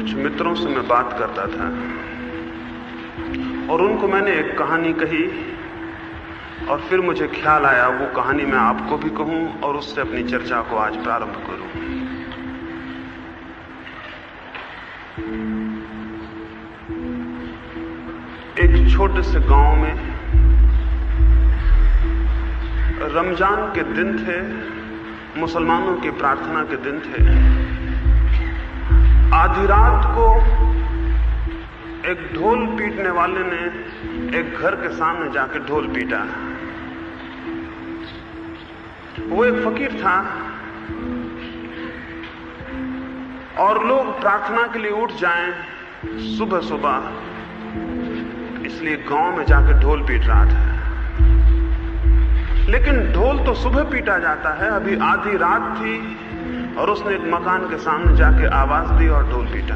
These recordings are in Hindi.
कुछ मित्रों से मैं बात करता था और उनको मैंने एक कहानी कही और फिर मुझे ख्याल आया वो कहानी मैं आपको भी कहूं और उससे अपनी चर्चा को आज प्रारंभ करूं। एक छोटे से गांव में रमजान के दिन थे, मुसलमानों की प्रार्थना के दिन थे। आधी रात को एक ढोल पीटने वाले ने एक घर के सामने जाकर ढोल पीटा। वो एक फकीर था और लोग प्रार्थना के लिए उठ जाएं सुबह सुबह, इसलिए गांव में जाकर ढोल पीट रहा था। लेकिन ढोल तो सुबह पीटा जाता है, अभी आधी रात थी और उसने एक मकान के सामने जाके आवाज दी और ढोल पीटा।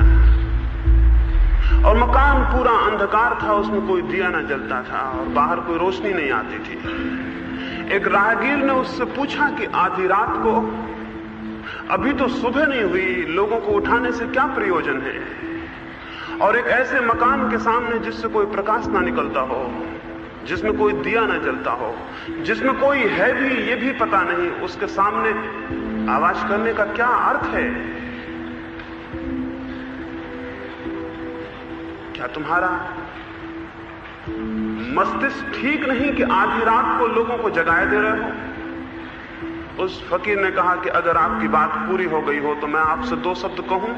और मकान पूरा अंधकार था, उसमें कोई दिया न जलता था और बाहर कोई रोशनी नहीं आती थी। एक राहगीर ने उससे पूछा कि आधी रात को, अभी तो सुबह नहीं हुई, लोगों को उठाने से क्या प्रयोजन है? और एक ऐसे मकान के सामने जिससे कोई प्रकाश ना निकलता हो, जिसमें कोई दिया ना जलता हो, जिसमें कोई है भी ये भी पता नहीं, उसके सामने आवाज करने का क्या अर्थ है? क्या तुम्हारा मस्तिष्क ठीक नहीं कि आधी रात को लोगों को जगाए दे रहे हो? उस फकीर ने कहा कि अगर आपकी बात पूरी हो गई हो तो मैं आपसे दो शब्द कहूं।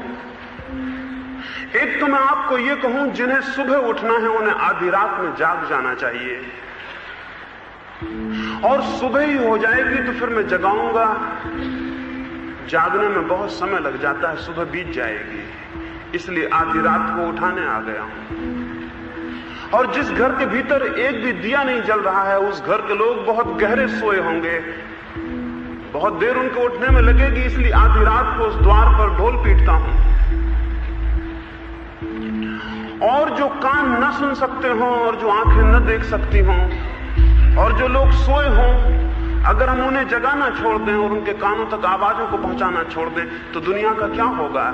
एक तो मैं आपको यह कहूं, जिन्हें सुबह उठना है उन्हें आधी रात में जाग जाना चाहिए, और सुबह ही हो जाएगी तो फिर मैं जगाऊंगा, जागने में बहुत समय लग जाता है, सुबह बीत जाएगी, इसलिए आधी रात को उठाने आ गया हूं। और जिस घर के भीतर एक भी दिया नहीं जल रहा है, उस घर के लोग बहुत गहरे सोए होंगे, बहुत देर उनको उठने में लगेगी, इसलिए आधी रात को उस द्वार पर ढोल पीटता हूं। और जो कान न सुन सकते हों और जो आंखें न देख सकती हों और जो लोग सोए हों, अगर हम उन्हें जगाना छोड़ दें और उनके कानों तक आवाजों को पहुंचाना छोड़ दें तो दुनिया का क्या होगा?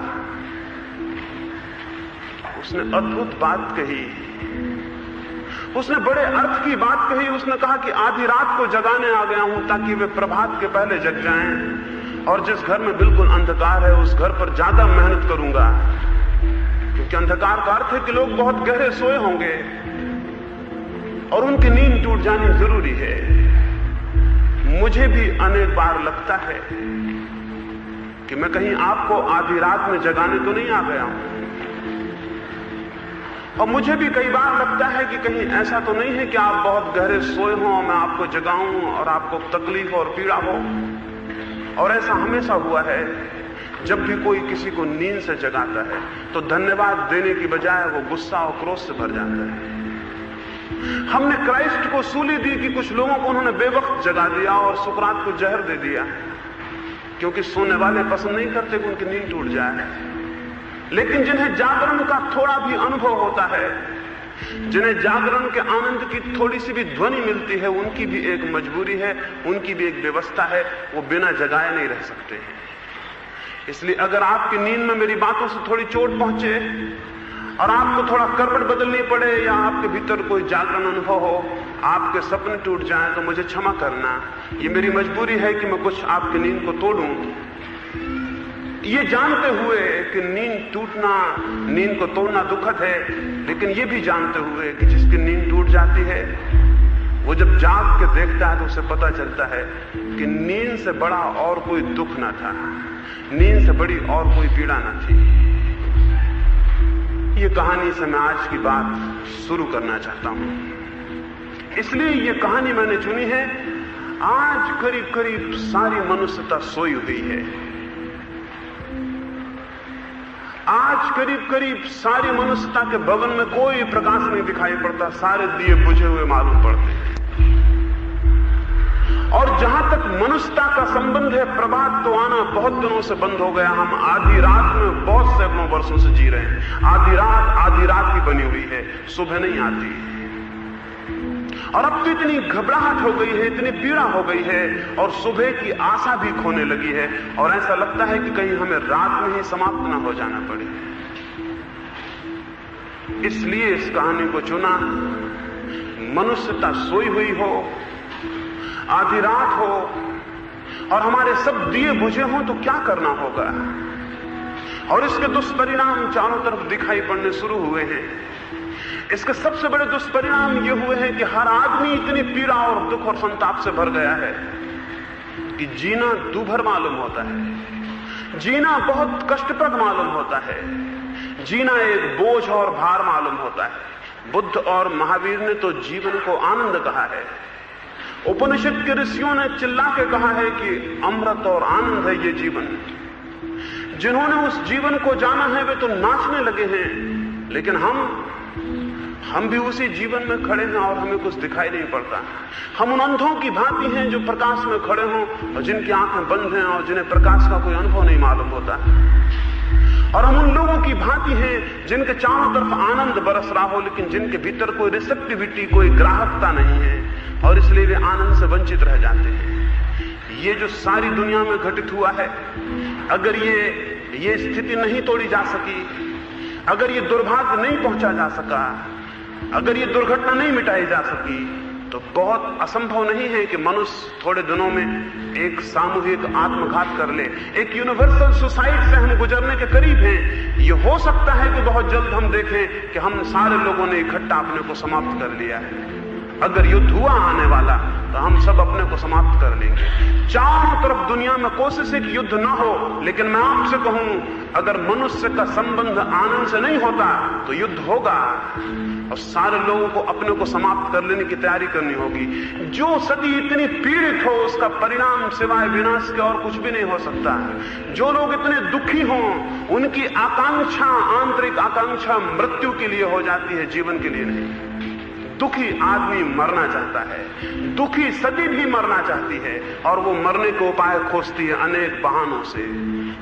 उसने अद्भुत बात कही, उसने बड़े अर्थ की बात कही। उसने कहा कि आधी रात को जगाने आ गया हूं ताकि वे प्रभात के पहले जग जाएं, और जिस घर में बिल्कुल अंधकार है उस घर पर ज्यादा मेहनत करूंगा, क्योंकि अंधकार का अर्थ है कि लोग बहुत गहरे सोए होंगे और उनकी नींद टूट जानी जरूरी है। मुझे भी अनेक बार लगता है कि मैं कहीं आपको आधी रात में जगाने तो नहीं आ गया हूं, और मुझे भी कई बार लगता है कि कहीं ऐसा तो नहीं है कि आप बहुत गहरे सोए हों और मैं आपको जगाऊं और आपको तकलीफ और पीड़ा हो। और ऐसा हमेशा हुआ है, जब भी कोई किसी को नींद से जगाता है तो धन्यवाद देने की बजाय वो गुस्सा और क्रोध से भर जाता है। हमने क्राइस्ट को सूली दी कि कुछ लोगों को उन्होंने बेवक्त जगा दिया और सुकरात को जहर दे दिया, क्योंकि सोने वाले पसंद नहीं करते कि उनकी नींद टूट जाए। लेकिन जिन्हें जागरण का थोड़ा भी अनुभव होता है, जिन्हें जागरण के आनंद की थोड़ी सी भी ध्वनि मिलती है, उनकी भी एक मजबूरी है, उनकी भी एक व्यवस्था है, वो बिना जगाए नहीं रह सकते हैं। इसलिए अगर आपकी नींद में मेरी बातों से थोड़ी चोट पहुंचे और आपको थोड़ा करवट बदलनी पड़े या आपके भीतर कोई जागरण अनुभव हो, आपके सपने टूट जाएं, तो मुझे क्षमा करना। ये मेरी मजबूरी है कि मैं कुछ आपकी नींद को तोड़ूं, ये जानते हुए कि नींद टूटना, नींद को तोड़ना दुखद है, लेकिन ये भी जानते हुए कि जिसकी नींद टूट जाती है वो जब जाग के देखता है तो उसे पता चलता है कि नींद से बड़ा और कोई दुख न था, नींद से बड़ी और कोई पीड़ा न थी। ये कहानी से मैं आज की बात शुरू करना चाहता हूं, इसलिए ये कहानी मैंने चुनी है। आज करीब करीब सारी मनुष्यता सोई हुई है, आज करीब करीब सारी मनुष्यता के भवन में कोई प्रकाश नहीं दिखाई पड़ता, सारे दिए बुझे हुए मालूम पड़ते हैं। और जहां तक मनुष्यता का संबंध है, प्रभात तो आना बहुत दिनों से बंद हो गया। हम आधी रात में बहुत सैकड़ों वर्षों से जी रहे हैं। आधी रात ही बनी हुई है, सुबह नहीं आती। और अब तो इतनी घबराहट हो गई है, इतनी पीड़ा हो गई है और सुबह की आशा भी खोने लगी है, और ऐसा लगता है कि कहीं हमें रात में ही समाप्त ना हो जाना पड़े। इसलिए इस कहानी को चुना। मनुष्यता सोई हुई हो, आधी रात हो और हमारे सब दिए बुझे हों तो क्या करना होगा, और इसके दुष्परिणाम चारों तरफ दिखाई पड़ने शुरू हुए हैं। इसके सबसे बड़े दुष्परिणाम ये हुए हैं कि हर आदमी इतनी पीड़ा और दुख और संताप से भर गया है कि जीना दूभर मालूम होता है, जीना बहुत कष्टप्रद मालूम होता है, जीना एक बोझ और भार मालूम होता है। बुद्ध और महावीर ने तो जीवन को आनंद कहा है। उपनिषद के ऋषियों ने चिल्ला के कहा है कि अमृत और आनंद है ये जीवन। जिन्होंने उस जीवन को जाना है वे तो नाचने लगे हैं, लेकिन हम भी उसी जीवन में खड़े हैं और हमें कुछ दिखाई नहीं पड़ता। हम उन अंधों की भांति हैं जो प्रकाश में खड़े हों और जिनकी आंखें बंद हैं और जिन्हें प्रकाश का कोई अनुभव नहीं मालूम होता। और हम उन लोगों की भांति हैं जिनके चारों तरफ आनंद बरस रहा हो, लेकिन जिनके भीतर कोई रिसेप्टिविटी, कोई ग्राहकता नहीं है, और इसलिए वे आनंद से वंचित रह जाते हैं। ये जो सारी दुनिया में घटित हुआ है, अगर ये स्थिति नहीं तोड़ी जा सकी, अगर ये दुर्भाग्य नहीं पहुंचा जा सका, अगर ये दुर्घटना नहीं मिटाई जा सकी, तो बहुत असंभव नहीं है कि मनुष्य थोड़े दिनों में एक सामूहिक आत्मघात कर ले। एक यूनिवर्सल सुसाइड से हम गुजरने के करीब हैं। ये हो सकता है कि बहुत जल्द हम देखें कि हम सारे लोगों ने इकट्ठा अपने को समाप्त कर लिया है। अगर युद्ध हुआ आने वाला तो हम सब अपने को समाप्त कर लेंगे। चारों तरफ दुनिया में कोशिश है कि युद्ध ना हो, लेकिन मैं आपसे कहूं, अगर मनुष्य का संबंध आनंद से नहीं होता तो युद्ध होगा और सारे लोगों को अपने को समाप्त कर लेने की तैयारी करनी होगी। जो सदी इतनी पीड़ित हो उसका परिणाम सिवाय विनाश के और कुछ भी नहीं हो सकता। जो लोग इतने दुखी हों उनकी आकांक्षा, आंतरिक आकांक्षा मृत्यु के लिए हो जाती है, जीवन के लिए नहीं। दुखी आदमी मरना चाहता है, दुखी सदी भी मरना चाहती है, और वो मरने के उपाय खोजती है अनेक बहानों से।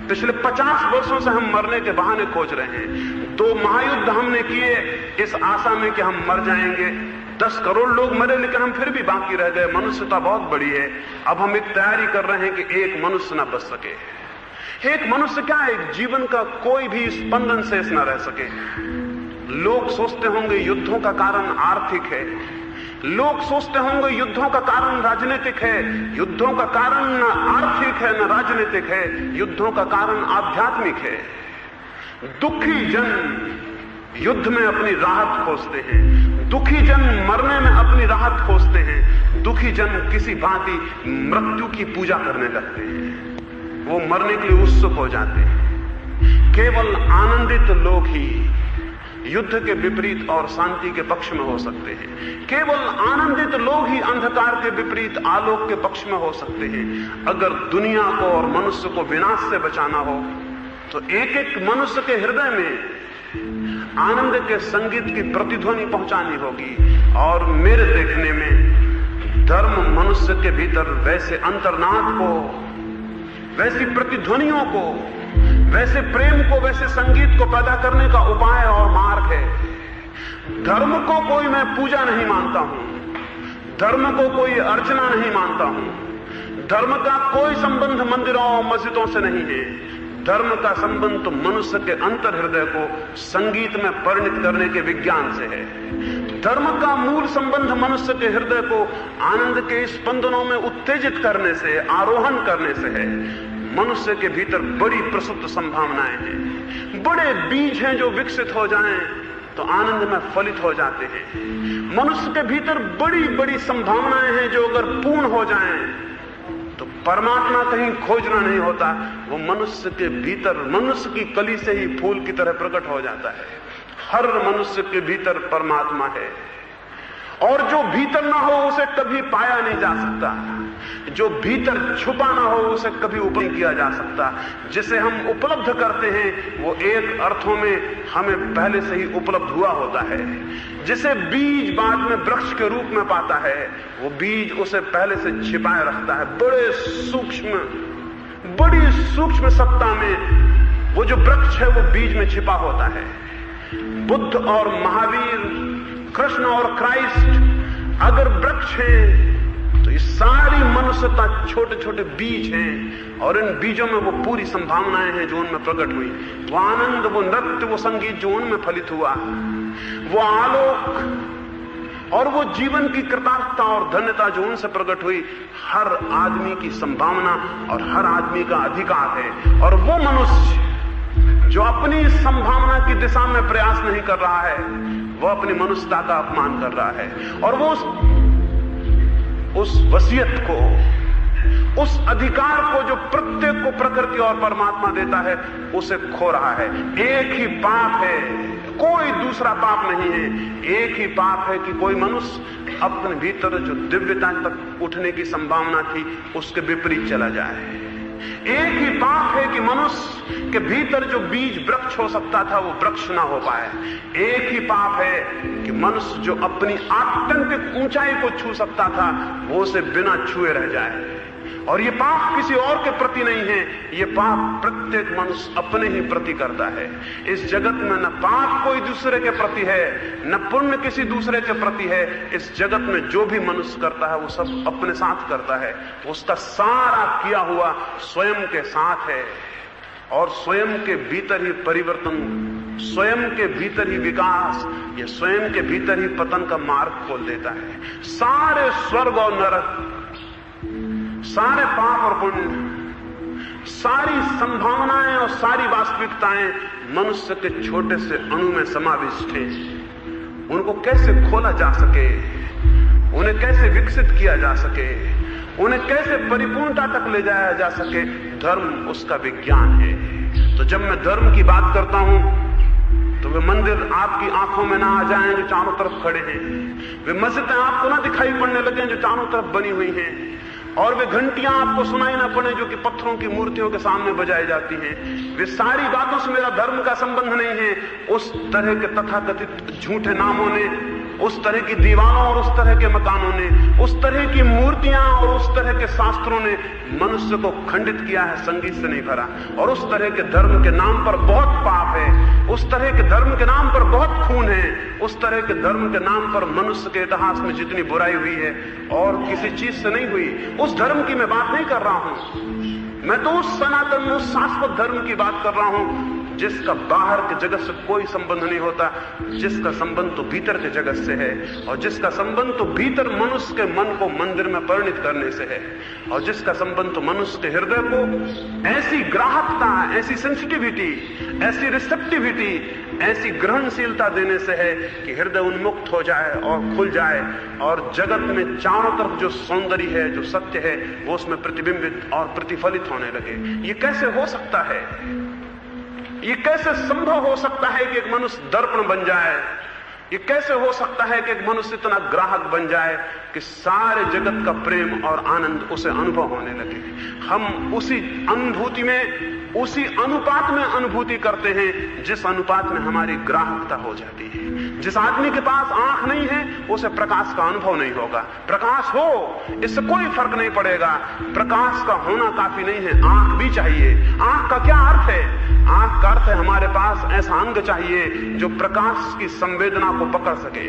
पिछले 50 वर्षों से हम मरने के बहाने खोज रहे हैं। 2 महायुद्ध हमने किए इस आशा में कि हम मर जाएंगे। 10 करोड़ लोग मरे, लेकिन हम फिर भी बाकी रह गए। मनुष्यता बहुत बड़ी है। अब हम एक तैयारी कर रहे हैं कि एक मनुष्य ना बच सके। एक मनुष्य क्या, एक जीवन का कोई भी स्पंदन शेष ना रह सके। लोग सोचते होंगे युद्धों का कारण आर्थिक है, लोग सोचते होंगे युद्धों का कारण राजनीतिक है। युद्धों का कारण न आर्थिक है न राजनीतिक है, युद्धों का कारण आध्यात्मिक है। दुखी जन युद्ध में अपनी राहत खोजते हैं, दुखी जन मरने में अपनी राहत खोजते हैं, दुखी जन किसी भांति मृत्यु की पूजा करने लगते हैं। वो मरने के लिए उत्सुक हो जाते हैं। केवल आनंदित लोग ही युद्ध के विपरीत और शांति के पक्ष में हो सकते हैं। केवल आनंदित लोग ही अंधकार के विपरीत आलोक के पक्ष में हो सकते हैं। अगर दुनिया को और मनुष्य को विनाश से बचाना हो तो एक एक मनुष्य के हृदय में आनंद के संगीत की प्रतिध्वनि पहुंचानी होगी। और मेरे देखने में धर्म मनुष्य के भीतर वैसे अंतर्नाद को, वैसी प्रतिध्वनियों को, वैसे प्रेम को, वैसे संगीत को पैदा करने का उपाय और मार्ग है। धर्म को कोई मैं पूजा नहीं मानता हूं, धर्म को कोई अर्चना नहीं मानता हूं, धर्म का कोई संबंध मंदिरों और मस्जिदों से नहीं है। धर्म का संबंध तो मनुष्य के अंतर हृदय को संगीत में परिणत करने के विज्ञान से है। धर्म का मूल संबंध मनुष्य के हृदय को आनंद के स्पंदनों में उत्तेजित करने से, आरोहण करने से है। मनुष्य के भीतर बड़ी प्रसुप्त संभावनाएं हैं, बड़े बीज हैं जो विकसित हो जाएं तो आनंद में फलित हो जाते हैं। मनुष्य के भीतर बड़ी बड़ी संभावनाएं हैं जो अगर पूर्ण हो जाएं तो परमात्मा कहीं खोजना नहीं होता, वो मनुष्य के भीतर, मनुष्य की कली से ही फूल की तरह प्रकट हो जाता है। हर मनुष्य के भीतर परमात्मा है, और जो भीतर ना हो उसे कभी पाया नहीं जा सकता। जो भीतर छुपा ना हो उसे कभी उपलब्ध किया जा सकता। जिसे हम उपलब्ध करते हैं वो एक अर्थों में हमें पहले से ही उपलब्ध हुआ होता है। जिसे बीज बाद में वृक्ष के रूप में पाता है, वो बीज उसे पहले से छिपाए रखता है। बड़ी सूक्ष्म सत्ता में वो जो वृक्ष है वो बीज में छिपा होता है। बुद्ध और महावीर, कृष्ण और क्राइस्ट अगर वृक्ष हैं तो ये सारी मनुष्यता छोटे छोटे बीज हैं, और इन बीजों में वो पूरी संभावनाएं हैं जो उनमें प्रकट हुई। वो आनंद, वो नृत्य, वो संगीत जो उनमें फलित हुआ, वो आलोक और वो जीवन की कृतार्थता और धन्यता जो उनसे प्रकट हुई, हर आदमी की संभावना और हर आदमी का अधिकार है। और वो मनुष्य जो अपनी संभावना की दिशा में प्रयास नहीं कर रहा है, वो अपनी मनुष्यता का अपमान कर रहा है, और वो उस वसीयत को, उस अधिकार को जो प्रत्येक को प्रकृति और परमात्मा देता है, उसे खो रहा है। एक ही पाप है, कोई दूसरा पाप नहीं है। एक ही पाप है कि कोई मनुष्य अपने भीतर जो दिव्यता तक उठने की संभावना थी, उसके विपरीत चला जाए। एक ही पाप है कि मनुष्य के भीतर जो बीज वृक्ष हो सकता था, वो वृक्ष ना हो पाए। एक ही पाप है कि मनुष्य जो अपनी आत्यंतिक ऊंचाई को छू सकता था, वो उसे बिना छुए रह जाए। और ये पाप किसी और के प्रति नहीं है, ये पाप प्रत्येक मनुष्य अपने ही प्रति करता है। इस जगत में न पाप कोई दूसरे के प्रति है, न पुण्य किसी दूसरे के प्रति है। इस जगत में जो भी मनुष्य करता है, वो सब अपने साथ करता है। उसका सारा किया हुआ स्वयं के साथ है, और स्वयं के भीतर ही परिवर्तन, स्वयं के भीतर ही विकास, ये स्वयं के भीतर ही पतन का मार्ग खोल देता है। सारे स्वर्ग और नरक, सारे पाप और पुण्य, सारी संभावनाएं और सारी वास्तविकताएं मनुष्य के छोटे से अणु में समाविष्ट हैं। उनको कैसे खोला जा सके, उन्हें कैसे विकसित किया जा सके, उन्हें कैसे परिपूर्णता तक ले जाया जा सके, धर्म उसका विज्ञान है। तो जब मैं धर्म की बात करता हूं, तो वे मंदिर आपकी आंखों में ना आ जाएं जो चारों तरफ खड़े हैं, वे मस्जिदें आपको ना दिखाई पड़ने लगे जो चारों तरफ बनी हुई हैं, और वे घंटियां आपको सुनाई ना पड़े जो कि पत्थरों की मूर्तियों के सामने बजाई जाती हैं। वे सारी बातों से मेरा धर्म का संबंध नहीं है। उस तरह के तथाकथित झूठे नामों ने, उस तरह की दीवारों और उस तरह के मकानों ने, उस तरह की मूर्तियां और उस तरह के शास्त्रों ने मनुष्य को खंडित किया है, संगीत से नहीं भरा। और उस तरह के धर्म के नाम पर बहुत पाप है, उस तरह के धर्म के नाम पर बहुत खून है, उस तरह के धर्म के नाम पर मनुष्य के इतिहास में जितनी बुराई हुई है और किसी चीज से नहीं हुई, उस धर्म की मैं बात नहीं कर रहा हूं। मैं तो उस सनातन, उस शाश्वत धर्म की बात कर रहा हूं जिसका बाहर के जगत से कोई संबंध नहीं होता, जिसका संबंध तो भीतर के जगत से है, और जिसका संबंध तो भीतर मनुष्य के मन को मंदिर में परिणित करने से है, और जिसका संबंध तो मनुष्य के हृदय को ऐसी ग्राहकता, ऐसी सेंसिटिविटी, ऐसी रिसेप्टिविटी, ऐसी ग्रहणशीलता देने से है कि हृदय उन्मुक्त हो जाए और खुल जाए, और जगत में चारों तरफ जो सौंदर्य है, जो सत्य है, वो उसमें प्रतिबिंबित और प्रतिफलित होने लगे। ये कैसे हो सकता है? ये कैसे संभव हो सकता है कि एक मनुष्य दर्पण बन जाए? ये कैसे हो सकता है कि एक मनुष्य इतना ग्राहक बन जाए कि सारे जगत का प्रेम और आनंद उसे अनुभव होने लगे? हम उसी अनुभूति में, उसी अनुपात में अनुभूति करते हैं जिस अनुपात में हमारी ग्राहकता हो जाती है। जिस आदमी के पास आंख नहीं है, उसे प्रकाश का अनुभव नहीं होगा। प्रकाश हो, इससे कोई फर्क नहीं पड़ेगा। प्रकाश का होना काफी नहीं है, आंख भी चाहिए। आंख का क्या अर्थ है? आंख का अर्थ है हमारे पास ऐसा अंग चाहिए जो प्रकाश की संवेदना को पकड़ सके।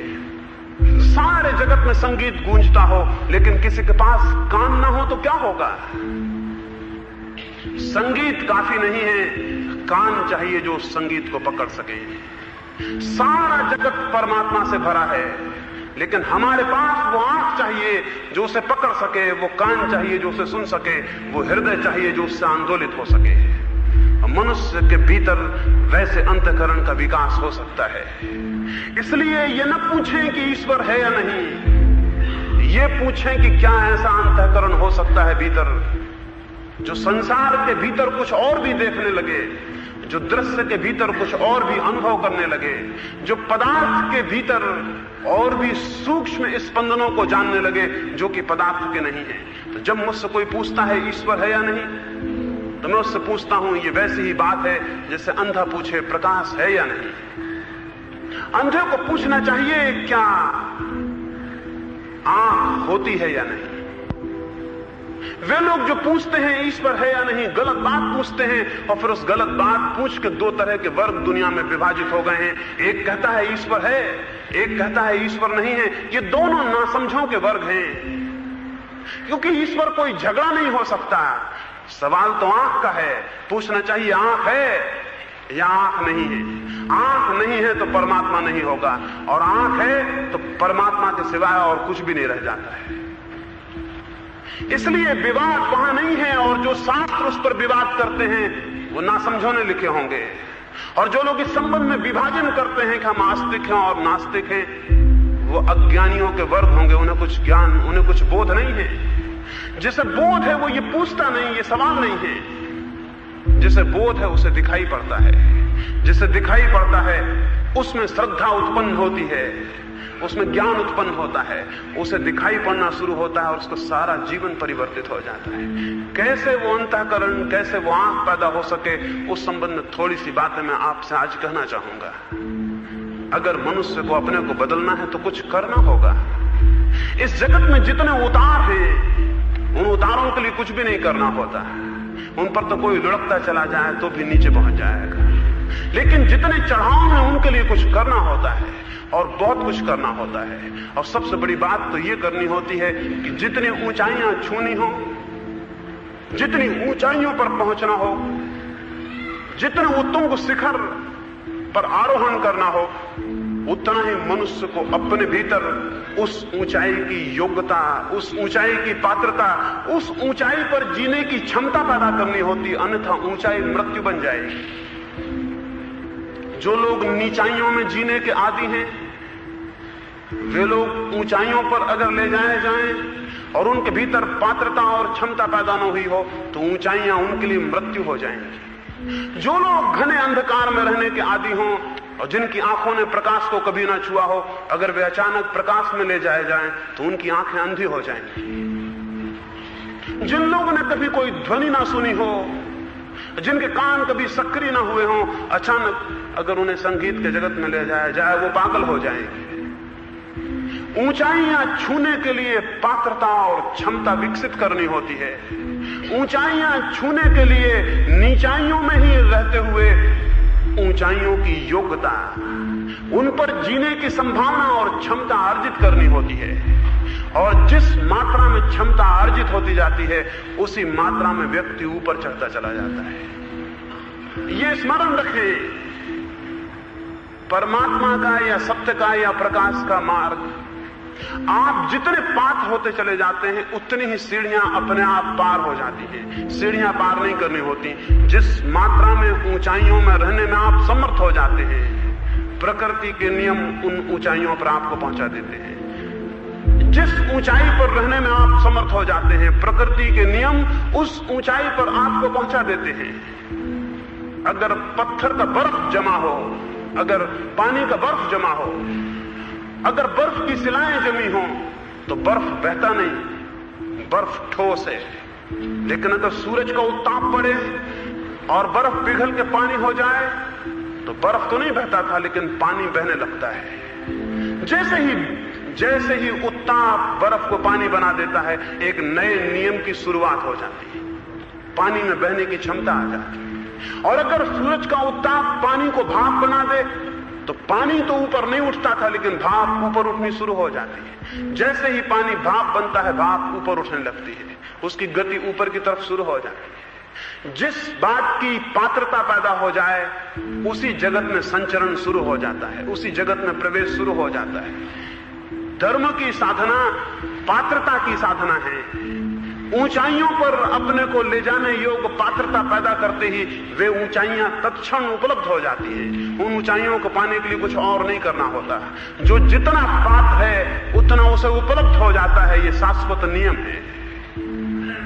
सारे जगत में संगीत गूंजता हो, लेकिन किसी के पास कान ना हो तो क्या होगा? संगीत काफी नहीं है, कान चाहिए जो उस संगीत को पकड़ सके। सारा जगत परमात्मा से भरा है, लेकिन हमारे पास वो आंख चाहिए जो उसे पकड़ सके, वो कान चाहिए जो उसे सुन सके, वो हृदय चाहिए जो उससे आंदोलित हो सके। मनुष्य के भीतर वैसे अंतःकरण का विकास हो सकता है। इसलिए ये न पूछें कि ईश्वर है या नहीं, ये पूछें कि क्या ऐसा अंतःकरण हो सकता है भीतर जो संसार के भीतर कुछ और भी देखने लगे, जो दृश्य के भीतर कुछ और भी अनुभव करने लगे, जो पदार्थ के भीतर और भी सूक्ष्म स्पंदनों को जानने लगे जो कि पदार्थ के नहीं है। तो जब मुझसे कोई पूछता है ईश्वर है या नहीं, तो मैं उससे पूछता हूं, ये वैसी ही बात है जैसे अंधा पूछे प्रकाश है या नहीं। अंधे को पूछना चाहिए क्या आंख होती है या नहीं। वे लोग जो पूछते हैं ईश्वर है या नहीं, गलत बात पूछते हैं, और फिर उस गलत बात पूछ के दो तरह के वर्ग दुनिया में विभाजित हो गए हैं। एक कहता है ईश्वर है, एक कहता है ईश्वर नहीं है। ये दोनों नासमझों के वर्ग हैं। क्योंकि ईश्वर कोई झगड़ा नहीं हो सकता। सवाल तो आंख का है, पूछना चाहिए आंख है या आंख नहीं है। आंख नहीं है तो परमात्मा नहीं होगा, और आंख है तो परमात्मा के सिवाय और कुछ भी नहीं रह जाता है। इसलिए विवाद वहां नहीं है, और जो शास्त्र उस पर विवाद करते हैं वो नासमझों ने लिखे होंगे। और जो लोग इस संबंध में विभाजन करते हैं कि हम आस्तिक हैं और नास्तिक हैं, वो अज्ञानियों के वर्ग होंगे। उन्हें कुछ ज्ञान, उन्हें कुछ बोध नहीं है। जिसे बोध है वो ये पूछता नहीं, ये सवाल नहीं है। जिसे बोध है उसे दिखाई पड़ता है, जिसे दिखाई पड़ता है उसमें श्रद्धा उत्पन्न होती है, उसमें ज्ञान उत्पन्न होता है, उसे दिखाई पड़ना शुरू होता है और उसका सारा जीवन परिवर्तित हो जाता है। कैसे वो अंतःकरण, कैसे वो आंख पैदा हो सके, उस संबंध में थोड़ी सी बातें मैं आपसे आज कहना चाहूंगा। अगर मनुष्य को अपने को बदलना है तो कुछ करना होगा। इस जगत में जितने उतार हैं, उन उतारों के लिए कुछ भी नहीं करना होता। उन पर तो कोई लुढ़कता चला जाए तो भी नीचे पहुंच जाएगा। लेकिन जितने चढ़ाव हैं उनके लिए कुछ करना होता है, और बहुत कुछ करना होता है। और सबसे बड़ी बात तो ये करनी होती है कि जितनी ऊंचाइयां छूनी हो, जितनी ऊंचाइयों पर पहुंचना हो, जितने उत्तुंग शिखर पर आरोहण करना हो, उतना ही मनुष्य को अपने भीतर उस ऊंचाई की योग्यता, उस ऊंचाई की पात्रता, उस ऊंचाई पर जीने की क्षमता पैदा करनी होती। अन्यथा ऊंचाई मृत्यु बन जाएगी। जो लोग नीचाइयों में जीने के आदी हैं, वे लोग ऊंचाइयों पर अगर ले जाए जाएं और उनके भीतर पात्रता और क्षमता पैदा न हुई हो, तो ऊंचाइयां उनके लिए मृत्यु हो जाएंगी। जो लोग घने अंधकार में रहने के आदी हों और जिनकी आंखों ने प्रकाश को कभी ना छुआ हो, अगर वे अचानक प्रकाश में ले जाए जाएं तो उनकी आंखें अंधी हो जाएंगी। जिन लोगों ने कभी कोई ध्वनि ना सुनी हो, जिनके कान कभी सक्रिय ना हुए हों, अचानक अगर उन्हें संगीत के जगत में ले जाया जाए, वो पागल हो जाएंगे। ऊंचाइयां छूने के लिए पात्रता और क्षमता विकसित करनी होती है। ऊंचाइयां छूने के लिए नीचाइयों में ही रहते हुए ऊंचाइयों की योग्यता, उन पर जीने की संभावना और क्षमता अर्जित करनी होती है। और जिस मात्रा में क्षमता अर्जित होती जाती है, उसी मात्रा में व्यक्ति ऊपर चढ़ता चला जाता है। ये स्मरण रखें, परमात्मा का या सत्य का या प्रकाश का मार्ग आप जितने पार होते चले जाते हैं, उतनी ही सीढ़ियां अपने आप पार हो जाती हैं। सीढ़ियां पार नहीं करनी होती। जिस मात्रा में ऊंचाइयों में रहने में आप समर्थ हो जाते हैं, प्रकृति के नियम उन ऊंचाइयों पर आपको पहुंचा देते हैं। जिस ऊंचाई पर रहने में आप समर्थ हो जाते हैं, प्रकृति के नियम उस ऊंचाई पर आपको पहुंचा देते हैं। अगर पत्थर का बर्फ जमा हो, अगर पानी का बर्फ जमा हो, अगर बर्फ की शिलाएं जमी हो, तो बर्फ बहता नहीं, बर्फ ठोस है। लेकिन अगर सूरज का उत्ताप पड़े और बर्फ पिघल के पानी हो जाए, तो बर्फ तो नहीं बहता था, लेकिन पानी बहने लगता है। जैसे ही उत्ताप बर्फ को पानी बना देता है, एक नए नियम की शुरुआत हो जाती है, पानी में बहने की क्षमता आ जाती है। और अगर सूरज का उत्ताप पानी को भाप बना दे, तो पानी तो ऊपर नहीं उठता था, लेकिन भाप ऊपर उठनी शुरू हो जाती है। जैसे ही पानी भाप बनता है, भाप ऊपर उठने लगती है, उसकी गति ऊपर की तरफ शुरू हो जाती है। जिस बात की पात्रता पैदा हो जाए, उसी जगत में संचरण शुरू हो जाता है, उसी जगत में प्रवेश शुरू हो जाता है। धर्म की साधना पात्रता की साधना है। ऊंचाइयों पर अपने को ले जाने योग्य पात्रता पैदा करते ही वे ऊंचाइयां तत्क्षण उपलब्ध हो जाती हैं। उन ऊंचाइयों को पाने के लिए कुछ और नहीं करना होता। जो जितना पात्र है उतना उसे उपलब्ध हो जाता है, ये शाश्वत नियम है।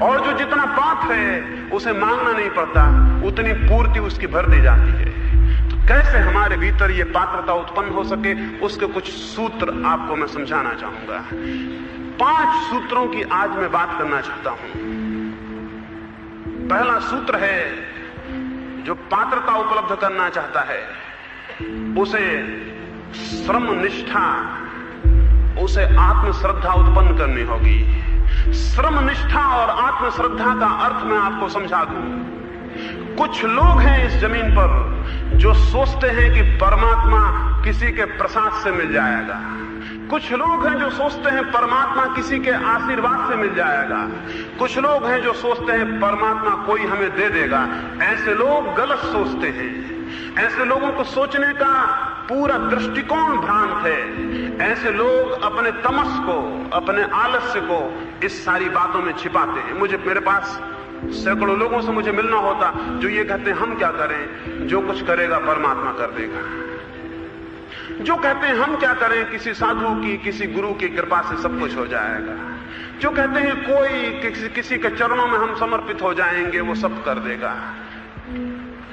और जो जितना पात्र है उसे मांगना नहीं पड़ता, उतनी पूर्ति उसकी भर दी जाती है। तो कैसे हमारे भीतर ये पात्रता उत्पन्न हो सके, उसके कुछ सूत्र आपको मैं समझाना चाहूंगा। 5 सूत्रों की आज मैं बात करना चाहता हूं। पहला सूत्र है, जो पात्रता उपलब्ध करना चाहता है उसे श्रम निष्ठा, उसे आत्मश्रद्धा उत्पन्न करनी होगी। श्रम निष्ठा और आत्मश्रद्धा का अर्थ मैं आपको समझा दूं। कुछ लोग हैं इस जमीन पर जो सोचते हैं कि परमात्मा किसी के प्रसाद से मिल जाएगा। कुछ लोग हैं जो सोचते हैं परमात्मा किसी के आशीर्वाद से मिल जाएगा। कुछ लोग हैं जो सोचते हैं परमात्मा कोई हमें दे देगा। ऐसे लोग गलत सोचते हैं। ऐसे लोगों को सोचने का पूरा दृष्टिकोण भ्रांत है। ऐसे लोग अपने तमस को, अपने आलस्य को इस सारी बातों में छिपाते हैं। मेरे पास सैकड़ों लोगों से मुझे मिलना होता जो ये कहते हैं हम क्या करें, जो कुछ करेगा परमात्मा कर देगा। जो कहते हैं हम क्या करें, किसी साधु की, किसी गुरु की कृपा से सब कुछ हो जाएगा। जो कहते हैं कोई किसी के चरणों में हम समर्पित हो जाएंगे, वो सब कर देगा।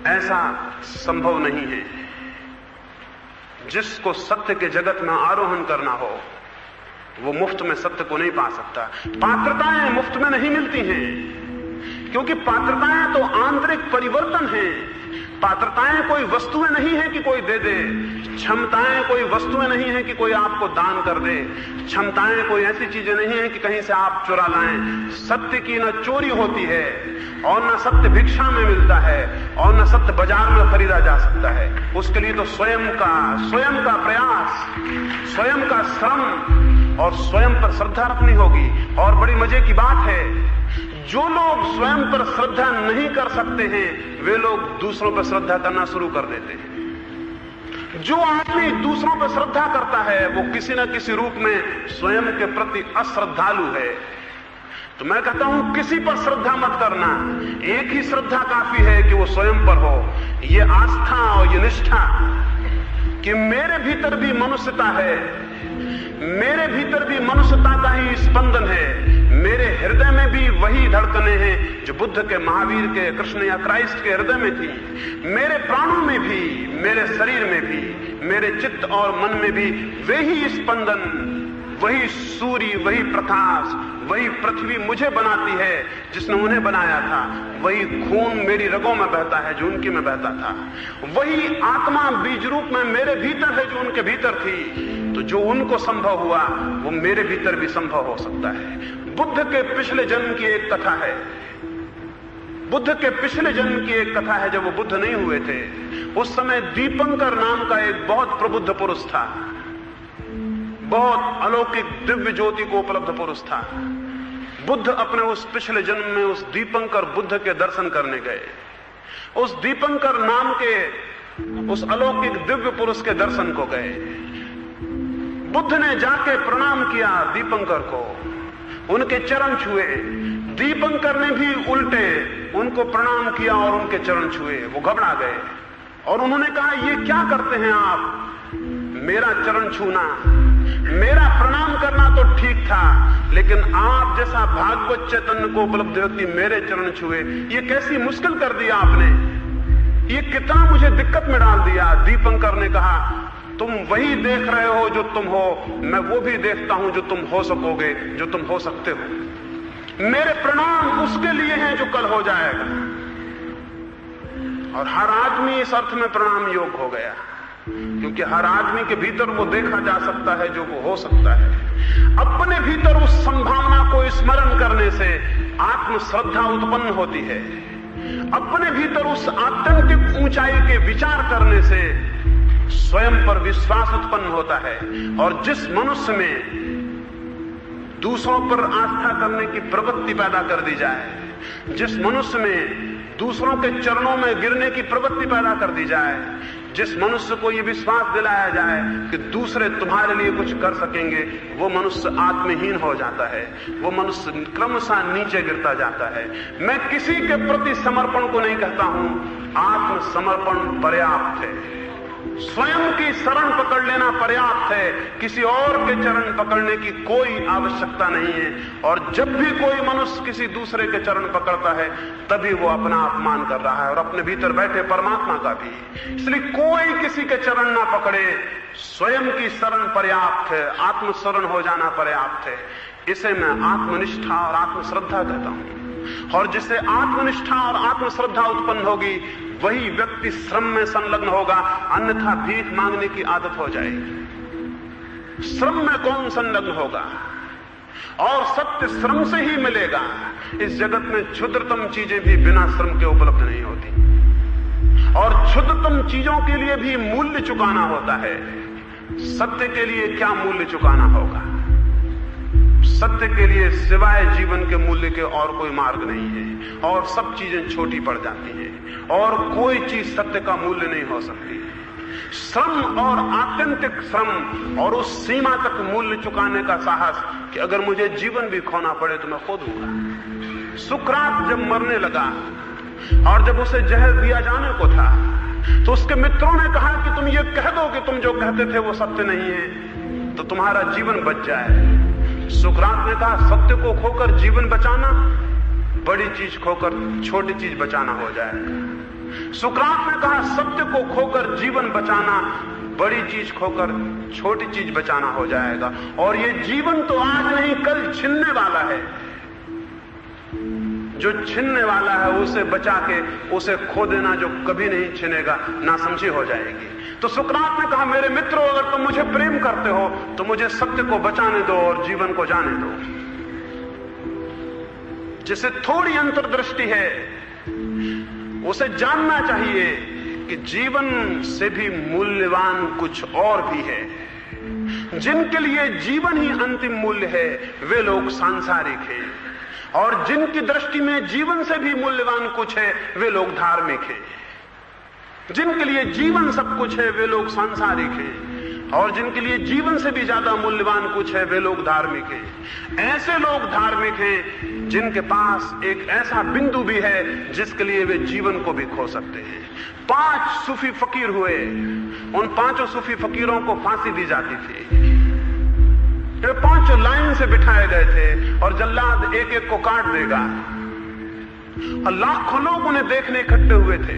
ऐसा संभव नहीं है। जिसको सत्य के जगत में आरोहण करना हो वो मुफ्त में सत्य को नहीं पा सकता। पात्रताएं मुफ्त में नहीं मिलती हैं, क्योंकि पात्रताएं तो आंतरिक परिवर्तन हैं। पात्रताएं कोई वस्तुएं नहीं है कि कोई दे दे। क्षमताएं कोई वस्तुएं नहीं है कि कोई आपको दान कर दे। क्षमताएं कोई ऐसी चीजें नहीं है कि कहीं से आप चुरा लाएं। सत्य की न चोरी होती है और न सत्य भिक्षा में मिलता है और न सत्य बाजार में खरीदा जा सकता है। उसके लिए तो स्वयं का प्रयास, स्वयं का श्रम और स्वयं पर श्रद्धा रखनी होगी। और बड़ी मजे की बात है, जो लोग स्वयं पर श्रद्धा नहीं कर सकते हैं वे लोग दूसरों पर श्रद्धा करना शुरू कर देते हैं। जो आदमी दूसरों पर श्रद्धा करता है वो किसी न किसी रूप में स्वयं के प्रति अश्रद्धालु है। तो मैं कहता हूं किसी पर श्रद्धा मत करना। एक ही श्रद्धा काफी है कि वो स्वयं पर हो। ये आस्था और ये निष्ठा कि मेरे भीतर भी मनुष्यता है, मेरे भीतर भी मनुष्यता का ही स्पंदन है। मेरे हृदय में भी वही धड़कनें हैं जो बुद्ध के, महावीर के, कृष्ण या क्राइस्ट के हृदय में थी। मेरे प्राणों में भी, मेरे शरीर में भी, मेरे चित्त और मन में भी वही स्पंदन, वही सूर्य, वही प्रकाश, वही पृथ्वी मुझे बनाती है जिसने उन्हें बनाया था। वही खून मेरी रगों में बहता है जो उनकी में बहता था। वही आत्मा बीज रूप में मेरे भीतर है जो उनके भीतर थी। तो जो उनको संभव हुआ वो मेरे भीतर भी संभव हो सकता है। बुद्ध के पिछले जन्म की एक कथा है। बुद्ध के पिछले जन्म की एक कथा है। जब वो बुद्ध नहीं हुए थे उस समय दीपंकर नाम का एक बहुत प्रबुद्ध पुरुष था, बहुत अलौकिक दिव्य ज्योति को उपलब्ध पुरुष था। बुद्ध अपने उस पिछले जन्म में उस दीपंकर बुद्ध के दर्शन करने गए। उस दीपंकर नाम के उस अलौकिक दिव्य पुरुष के दर्शन को गए। बुद्ध ने जाके प्रणाम किया दीपंकर को, उनके चरण छुए। दीपंकर ने भी उल्टे उनको प्रणाम किया और उनके चरण छुए। वो घबरा गए और उन्होंने कहा ये क्या करते हैं आप, मेरा चरण छूना, मेरा प्रणाम करना तो ठीक था, लेकिन आप जैसा भागवत चैतन्य को उपलब्ध व्यक्ति मेरे चरण छुए, ये कैसी मुश्किल कर दिया आपने, ये कितना मुझे दिक्कत में डाल दिया। दीपंकर ने कहा तुम वही देख रहे हो जो तुम हो, मैं वो भी देखता हूं जो तुम हो सकोगे, जो तुम हो सकते हो। मेरे प्रणाम उसके लिए हैं जो कल हो जाएगा। और हर आदमी इस अर्थ में प्रणाम योग्य हो गया, क्योंकि हर आदमी के भीतर वो देखा जा सकता है जो वो हो सकता है। अपने भीतर उस संभावना को स्मरण करने से आत्मश्रद्धा उत्पन्न होती है। अपने भीतर उस आत्यंतिक ऊंचाई के विचार करने से स्वयं पर विश्वास उत्पन्न होता है। और जिस मनुष्य में दूसरों पर आस्था करने की प्रवृत्ति पैदा कर दी जाए, जिस मनुष्य में दूसरों के चरणों में गिरने की प्रवृत्ति पैदा कर दी जाए, जिस मनुष्य को यह विश्वास दिलाया जाए कि दूसरे तुम्हारे लिए कुछ कर सकेंगे, वो मनुष्य आत्महीन हो जाता है, वो मनुष्य क्रमशः नीचे गिरता जाता है। मैं किसी के प्रति समर्पण को नहीं कहता हूं, आत्मसमर्पण पर्याप्त है। स्वयं की शरण पकड़ लेना पर्याप्त है, किसी और के चरण पकड़ने की कोई आवश्यकता नहीं है। और जब भी कोई मनुष्य किसी दूसरे के चरण पकड़ता है तभी वो अपना अपमान कर रहा है और अपने भीतर बैठे परमात्मा का भी। इसलिए कोई किसी के चरण ना पकड़े, स्वयं की शरण पर्याप्त है, आत्मशरण हो जाना पर्याप्त है। इसे मैं आत्मनिष्ठा और आत्मश्रद्धा कहता हूं। और जिससे आत्मनिष्ठा और आत्मश्रद्धा उत्पन्न होगी वही व्यक्ति श्रम में संलग्न होगा, अन्यथा भीख मांगने की आदत हो जाएगी। श्रम में कौन संलग्न होगा? और सत्य श्रम से ही मिलेगा। इस जगत में क्षुद्रतम चीजें भी बिना श्रम के उपलब्ध नहीं होती। और क्षुद्रतम चीजों के लिए भी मूल्य चुकाना होता है। सत्य के लिए क्या मूल्य चुकाना होगा? सत्य के लिए सिवाय जीवन के मूल्य के और कोई मार्ग नहीं है, और सब चीजें छोटी पड़ जाती हैं, और कोई चीज सत्य का मूल्य नहीं हो सकती। श्रम और आत्यंतिक श्रम और उस सीमा तक मूल्य चुकाने का साहस कि अगर मुझे जीवन भी खोना पड़े तो मैं खो दूंगा। सुकरात जब मरने लगा और जब उसे जहर दिया जाने को था, तो उसके मित्रों ने कहा कि तुम ये कह दो कि तुम जो कहते थे वो सत्य नहीं है, तो तुम्हारा जीवन बच जाए। सुकरात ने कहा, सत्य को खोकर जीवन बचाना बड़ी चीज खोकर छोटी चीज बचाना हो जाएगा। सुकरात ने कहा, सत्य को खोकर जीवन बचाना बड़ी चीज खोकर छोटी चीज बचाना हो जाएगा। और ये जीवन तो आज नहीं कल छिनने वाला है। जो छिनने वाला है उसे बचा के उसे खो देना जो कभी नहीं छिनेगा, नासमझी हो जाएगी। तो सुकरात ने कहा, मेरे मित्रों, अगर तुम मुझे प्रेम करते हो तो मुझे सत्य को बचाने दो और जीवन को जाने दो। जिसे थोड़ी अंतर्दृष्टि है उसे जानना चाहिए कि जीवन से भी मूल्यवान कुछ और भी है। जिनके लिए जीवन ही अंतिम मूल्य है वे लोग सांसारिक हैं, और जिनकी दृष्टि में जीवन से भी मूल्यवान कुछ है वे लोग धार्मिक हैं। जिनके लिए जीवन सब कुछ है वे लोग सांसारिक हैं, और जिनके लिए जीवन से भी ज्यादा मूल्यवान कुछ है वे लोग धार्मिक हैं। ऐसे लोग धार्मिक हैं जिनके पास एक ऐसा बिंदु भी है जिसके लिए वे जीवन को भी खो सकते हैं। 5 सूफी फकीर हुए, उन 5 सूफी फकीरों को फांसी दी जाती थी। वे 5 लाइन से बिठाए गए थे और जल्लाद एक एक को काट देगा। और लाखों लोग उन्हें देखने इकट्ठे हुए थे।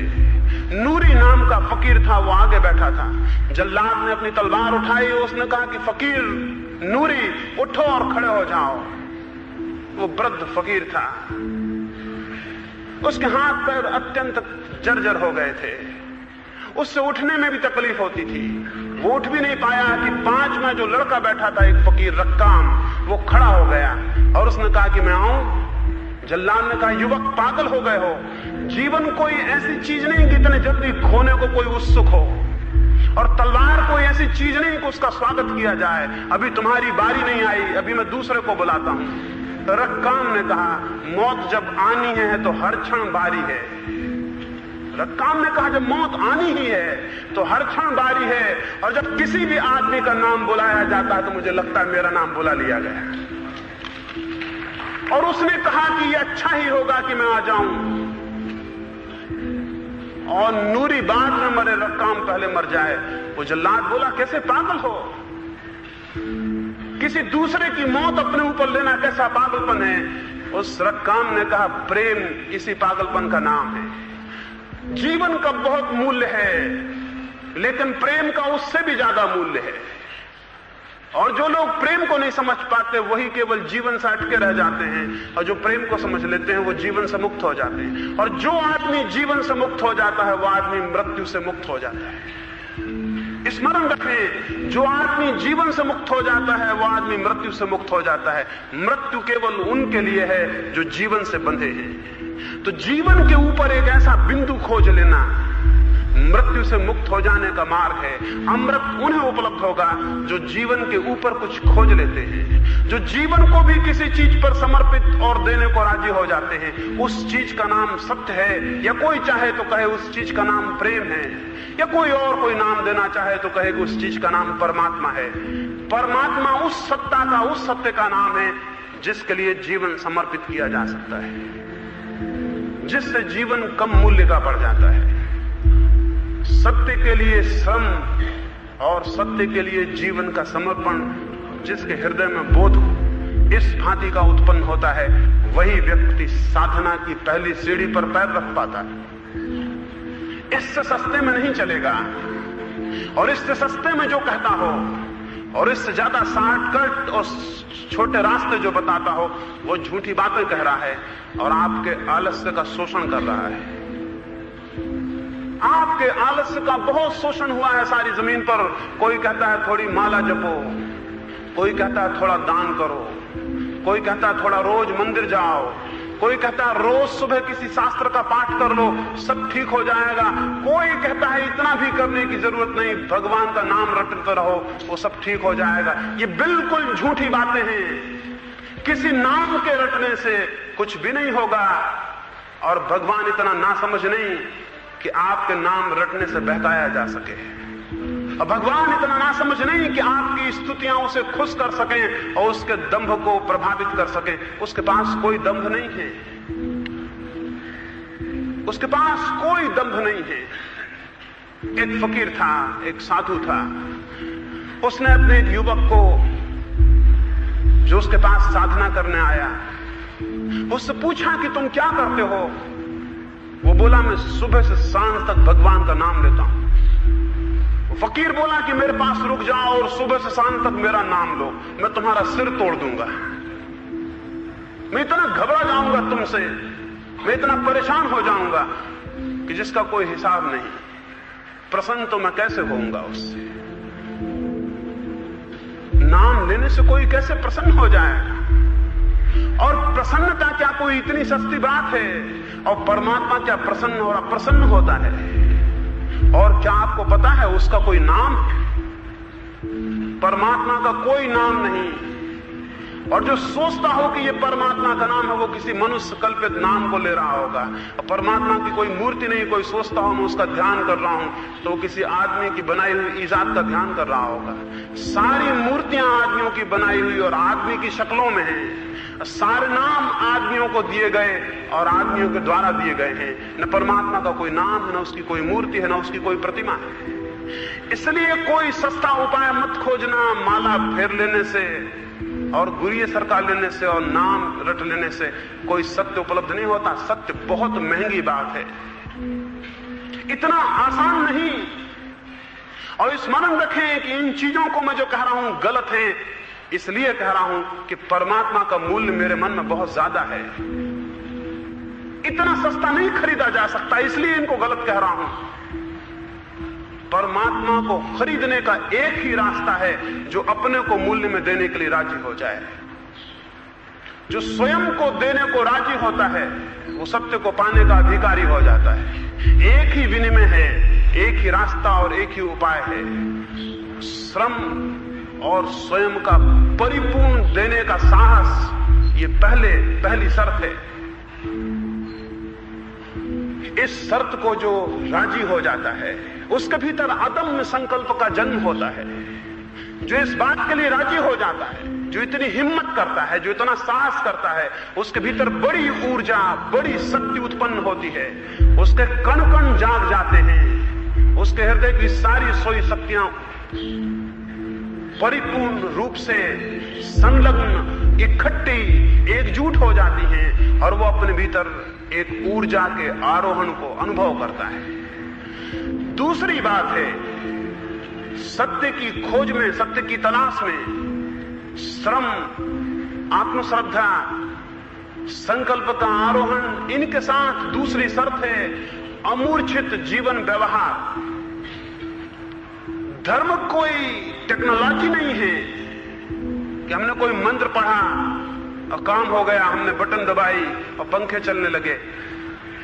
नूरी नाम का फकीर था, वो आगे बैठा था। जल्लाद ने अपनी तलवार उठाई, उसने कहा कि फकीर नूरी उठो और खड़े हो जाओ। वो वृद्ध फकीर था, उसके हाथ पैर अत्यंत जर्जर हो गए थे, उससे उठने में भी तकलीफ होती थी। वो उठ भी नहीं पाया कि 5 में जो लड़का बैठा था, एक फकीर रक्काम, वो खड़ा हो गया और उसने कहा कि मैं आऊं। जल्लाद ने कहा, युवक पागल हो गए हो, जीवन कोई ऐसी चीज नहीं कि इतने जल्दी खोने को कोई उत्सुक हो, और तलवार कोई ऐसी चीज नहीं कि उसका स्वागत किया जाए। अभी तुम्हारी बारी नहीं आई, अभी मैं दूसरे को बुलाता हूं। तो रक्काम ने कहा, मौत जब आनी है तो हर क्षण बारी है। रक्काम ने कहा, जब मौत आनी ही है तो हर क्षण बारी है, और जब किसी भी आदमी का नाम बुलाया जाता है तो मुझे लगता है मेरा नाम बुला लिया गया। और उसने कहा कि ये अच्छा ही होगा कि मैं आ जाऊं। और नूरी बाद में मरे, रक्काम पहले मर जाए। वो जल्लाद बोला, कैसे पागल हो, किसी दूसरे की मौत अपने ऊपर लेना कैसा पागलपन है। उस रक्काम ने कहा, प्रेम इसी पागलपन का नाम है। जीवन का बहुत मूल्य है, लेकिन प्रेम का उससे भी ज्यादा मूल्य है। और जो लोग प्रेम को नहीं समझ पाते वही केवल जीवन से अटके रह जाते हैं, और जो प्रेम को समझ लेते हैं वो जीवन से मुक्त हो जाते हैं। और जो आदमी जीवन से मुक्त हो जाता है वो आदमी मृत्यु से मुक्त हो जाता है। स्मरण रखें, जो आदमी जीवन से मुक्त हो जाता है वो आदमी मृत्यु से मुक्त हो जाता है। मृत्यु केवल उनके लिए है जो जीवन से बंधे हैं। तो जीवन के ऊपर एक ऐसा बिंदु खोज लेना मृत्यु से मुक्त हो जाने का मार्ग है। अमृत उन्हें उपलब्ध होगा जो जीवन के ऊपर कुछ खोज लेते हैं, जो जीवन को भी किसी चीज पर समर्पित और देने को राजी हो जाते हैं। उस चीज का नाम सत्य है, या कोई चाहे तो कहे उस चीज का नाम प्रेम है, या कोई और कोई नाम देना चाहे तो कहे कि उस चीज का नाम परमात्मा है। परमात्मा उस सत्ता का, उस सत्य का नाम है जिसके लिए जीवन समर्पित किया जा सकता है, जिससे जीवन कम मूल्य का पड़ जाता है। सत्य के लिए श्रम और सत्य के लिए जीवन का समर्पण जिसके हृदय में बोध इस भांति का उत्पन्न होता है, वही व्यक्ति साधना की पहली सीढ़ी पर पैर रख पाता है। इससे सस्ते में नहीं चलेगा, और इससे सस्ते में जो कहता हो और इससे ज्यादा शॉर्टकट और छोटे रास्ते जो बताता हो वो झूठी बातें कह रहा है और आपके आलस्य का शोषण कर रहा है। आपके आलस्य का बहुत शोषण हुआ है सारी जमीन पर। कोई कहता है थोड़ी माला जपो, कोई कहता है थोड़ा दान करो, कोई कहता है थोड़ा रोज मंदिर जाओ, कोई कहता है रोज सुबह किसी शास्त्र का पाठ कर लो, सब ठीक हो जाएगा। कोई कहता है इतना भी करने की जरूरत नहीं, भगवान का नाम रटते रहो, वो सब ठीक हो जाएगा। ये बिल्कुल झूठी बातें हैं। किसी नाम के रटने से कुछ भी नहीं होगा, और भगवान इतना नासमझ नहीं कि आपके नाम रटने से बहकाया जा सके। और भगवान इतना नासमझ नहीं कि आपकी स्तुतियां उसे खुश कर सकें और उसके दंभ को प्रभावित कर सकें। उसके पास कोई दंभ नहीं है, उसके पास कोई दंभ नहीं है। एक फकीर था, एक साधु था, उसने अपने एक युवक को जो उसके पास साधना करने आया, उससे पूछा कि तुम क्या करते हो? वो बोला मैं सुबह से सांझ तक भगवान का नाम लेता हूं। फकीर बोला कि मेरे पास रुक जाओ और सुबह से शाम तक मेरा नाम लो, मैं तुम्हारा सिर तोड़ दूंगा। मैं इतना घबरा जाऊंगा तुमसे, मैं इतना परेशान हो जाऊंगा कि जिसका कोई हिसाब नहीं। प्रसन्न तो मैं कैसे होऊंगा उससे? नाम लेने से कोई कैसे प्रसन्न हो जाएगा? और प्रसन्नता क्या कोई इतनी सस्ती बात है? और परमात्मा क्या प्रसन्न और अप्रसन्न होता है? और क्या आपको पता है उसका कोई नाम है? परमात्मा का कोई नाम नहीं। और जो सोचता हो कि ये परमात्मा का नाम है, वो किसी मनुष्य कल्पित नाम को ले रहा होगा। और परमात्मा की कोई मूर्ति नहीं, कोई सोचता हो मैं उसका ध्यान कर रहा हूं, तो वो किसी आदमी की बनाई हुई ईजाद का ध्यान कर रहा होगा। सारी मूर्तियां आदमियों की बनाई हुई और आदमी की शक्लों में हैं। सारे नाम आदमियों को दिए गए और आदमियों के द्वारा दिए गए हैं। न परमात्मा का कोई नाम है, न उसकी कोई मूर्ति है, न उसकी कोई प्रतिमा है। इसलिए कोई सस्ता उपाय मत खोजना माला फेर लेने से और गुरिये सरका लेने से और नाम रट लेने से कोई सत्य उपलब्ध नहीं होता। सत्य बहुत महंगी बात है, इतना आसान नहीं। और स्मरण रखें कि इन चीजों को मैं जो कह रहा हूं गलत है, इसलिए कह रहा हूं कि परमात्मा का मूल्य मेरे मन में बहुत ज्यादा है। इतना सस्ता नहीं खरीदा जा सकता, इसलिए इनको गलत कह रहा हूं। परमात्मा को खरीदने का एक ही रास्ता है, जो अपने को मूल्य में देने के लिए राजी हो जाए। जो स्वयं को देने को राजी होता है, वो सत्य को पाने का अधिकारी हो जाता है। एक ही विनिमय है, एक ही रास्ता और एक ही उपाय है। श्रम और स्वयं का परिपूर्ण देने का साहस, ये पहली शर्त है। इस शर्त को जो राजी हो जाता है, उसके भीतर अदम्य संकल्प का जन्म होता है। जो इस बात के लिए राजी हो जाता है, जो इतनी हिम्मत करता है, जो इतना साहस करता है, उसके भीतर बड़ी ऊर्जा, बड़ी शक्ति उत्पन्न होती है। उसके कण कण जाग जाते हैं, उसके हृदय की सारी सोई शक्तियां परिपूर्ण रूप से संलग्न, इकट्ठी, एकजुट हो जाती हैं और वो अपने भीतर एक ऊर्जा के आरोहण को अनुभव करता है। दूसरी बात है, सत्य की खोज में, सत्य की तलाश में श्रम, आत्मश्रद्धा, संकल्प का आरोहण, इनके साथ दूसरी शर्त है अमूर्छित जीवन व्यवहार। धर्म कोई टेक्नोलॉजी नहीं है कि हमने कोई मंत्र पढ़ा और काम हो गया, हमने बटन दबाई और पंखे चलने लगे।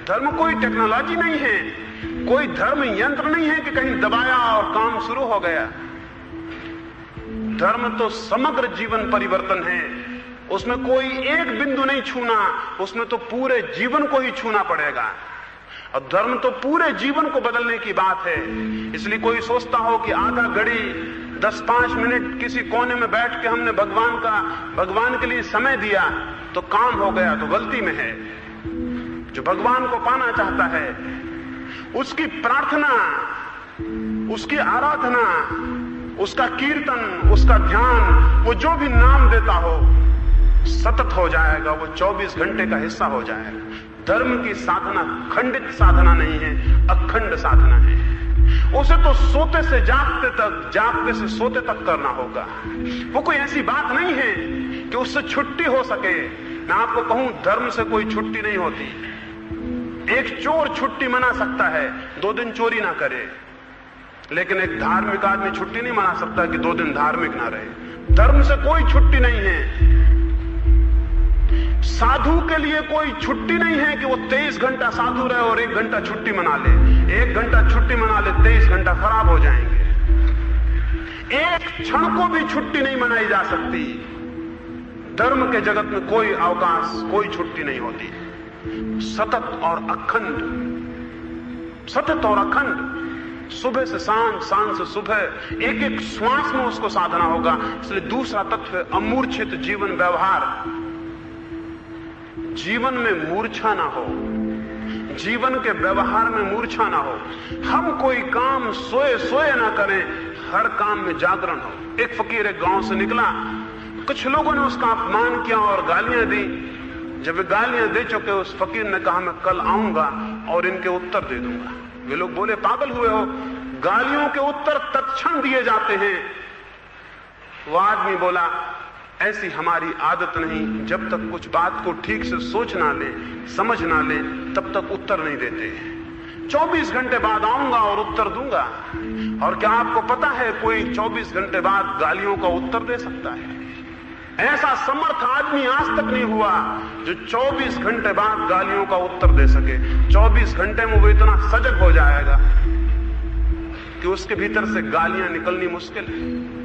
धर्म कोई टेक्नोलॉजी नहीं है, कोई धर्म यंत्र नहीं है कि कहीं दबाया और काम शुरू हो गया। धर्म तो समग्र जीवन परिवर्तन है, उसमें कोई एक बिंदु नहीं छूना, उसमें तो पूरे जीवन को ही छूना पड़ेगा। और धर्म तो पूरे जीवन को बदलने की बात है। इसलिए कोई सोचता हो कि आधा घड़ी 10-5 मिनट किसी कोने में बैठ के हमने भगवान के लिए समय दिया तो काम हो गया, तो गलती में है। जो भगवान को पाना चाहता है, उसकी प्रार्थना, उसकी आराधना, उसका कीर्तन, उसका ध्यान, वो जो भी नाम देता हो सतत हो जाएगा, वो 24 घंटे का हिस्सा हो जाएगा। धर्म की साधना खंडित साधना नहीं है, अखंड साधना है। उसे तो सोते से जागते तक, जागते से सोते तक करना होगा। वो कोई ऐसी बात नहीं है कि उससे छुट्टी हो सके। मैं आपको कहूं, धर्म से कोई छुट्टी नहीं होती। एक चोर छुट्टी मना सकता है, 2 दिन चोरी ना करे, लेकिन एक धार्मिक आदमी छुट्टी नहीं मना सकता कि 2 दिन धार्मिक ना रहे। धर्म से कोई छुट्टी नहीं है। साधु के लिए कोई छुट्टी नहीं है कि वो 23 घंटा साधु रहे और 1 घंटा छुट्टी मना ले। 1 घंटा छुट्टी मना ले, 23 घंटा खराब हो जाएंगे। एक क्षण को भी छुट्टी नहीं मनाई जा सकती। धर्म के जगत में कोई अवकाश, कोई छुट्टी नहीं होती। सतत और अखंड, सतत और अखंड, सुबह से सांझ, सांझ से सुबह, एक एक श्वास में उसको साधना होगा। इसलिए दूसरा तत्व है अमूर्छित जीवन व्यवहार। जीवन में मूर्छा ना हो, जीवन के व्यवहार में मूर्छा ना हो। हम कोई काम सोए सोए ना करें, हर काम में जागरण हो। एक फकीर एक गांव से निकला, कुछ लोगों ने उसका अपमान किया और गालियां दी। जब वे गालियां दे चुके, उस फकीर ने कहा मैं कल आऊंगा और इनके उत्तर दे दूंगा। वे लोग बोले पागल हुए हो, गालियों के उत्तर तत्क्षण दिए जाते हैं। वो आदमी बोला ऐसी हमारी आदत नहीं, जब तक कुछ बात को ठीक से सोच ना ले, समझ ना ले, तब तक उत्तर नहीं देते। 24 घंटे बाद आऊंगा और उत्तर दूंगा। और क्या आपको पता है कोई 24 घंटे बाद गालियों का उत्तर दे सकता है? ऐसा समर्थ आदमी आज तक नहीं हुआ जो 24 घंटे बाद गालियों का उत्तर दे सके। 24 घंटे में वो इतना सजग हो जाएगा कि उसके भीतर से गालियां निकलनी मुश्किल है।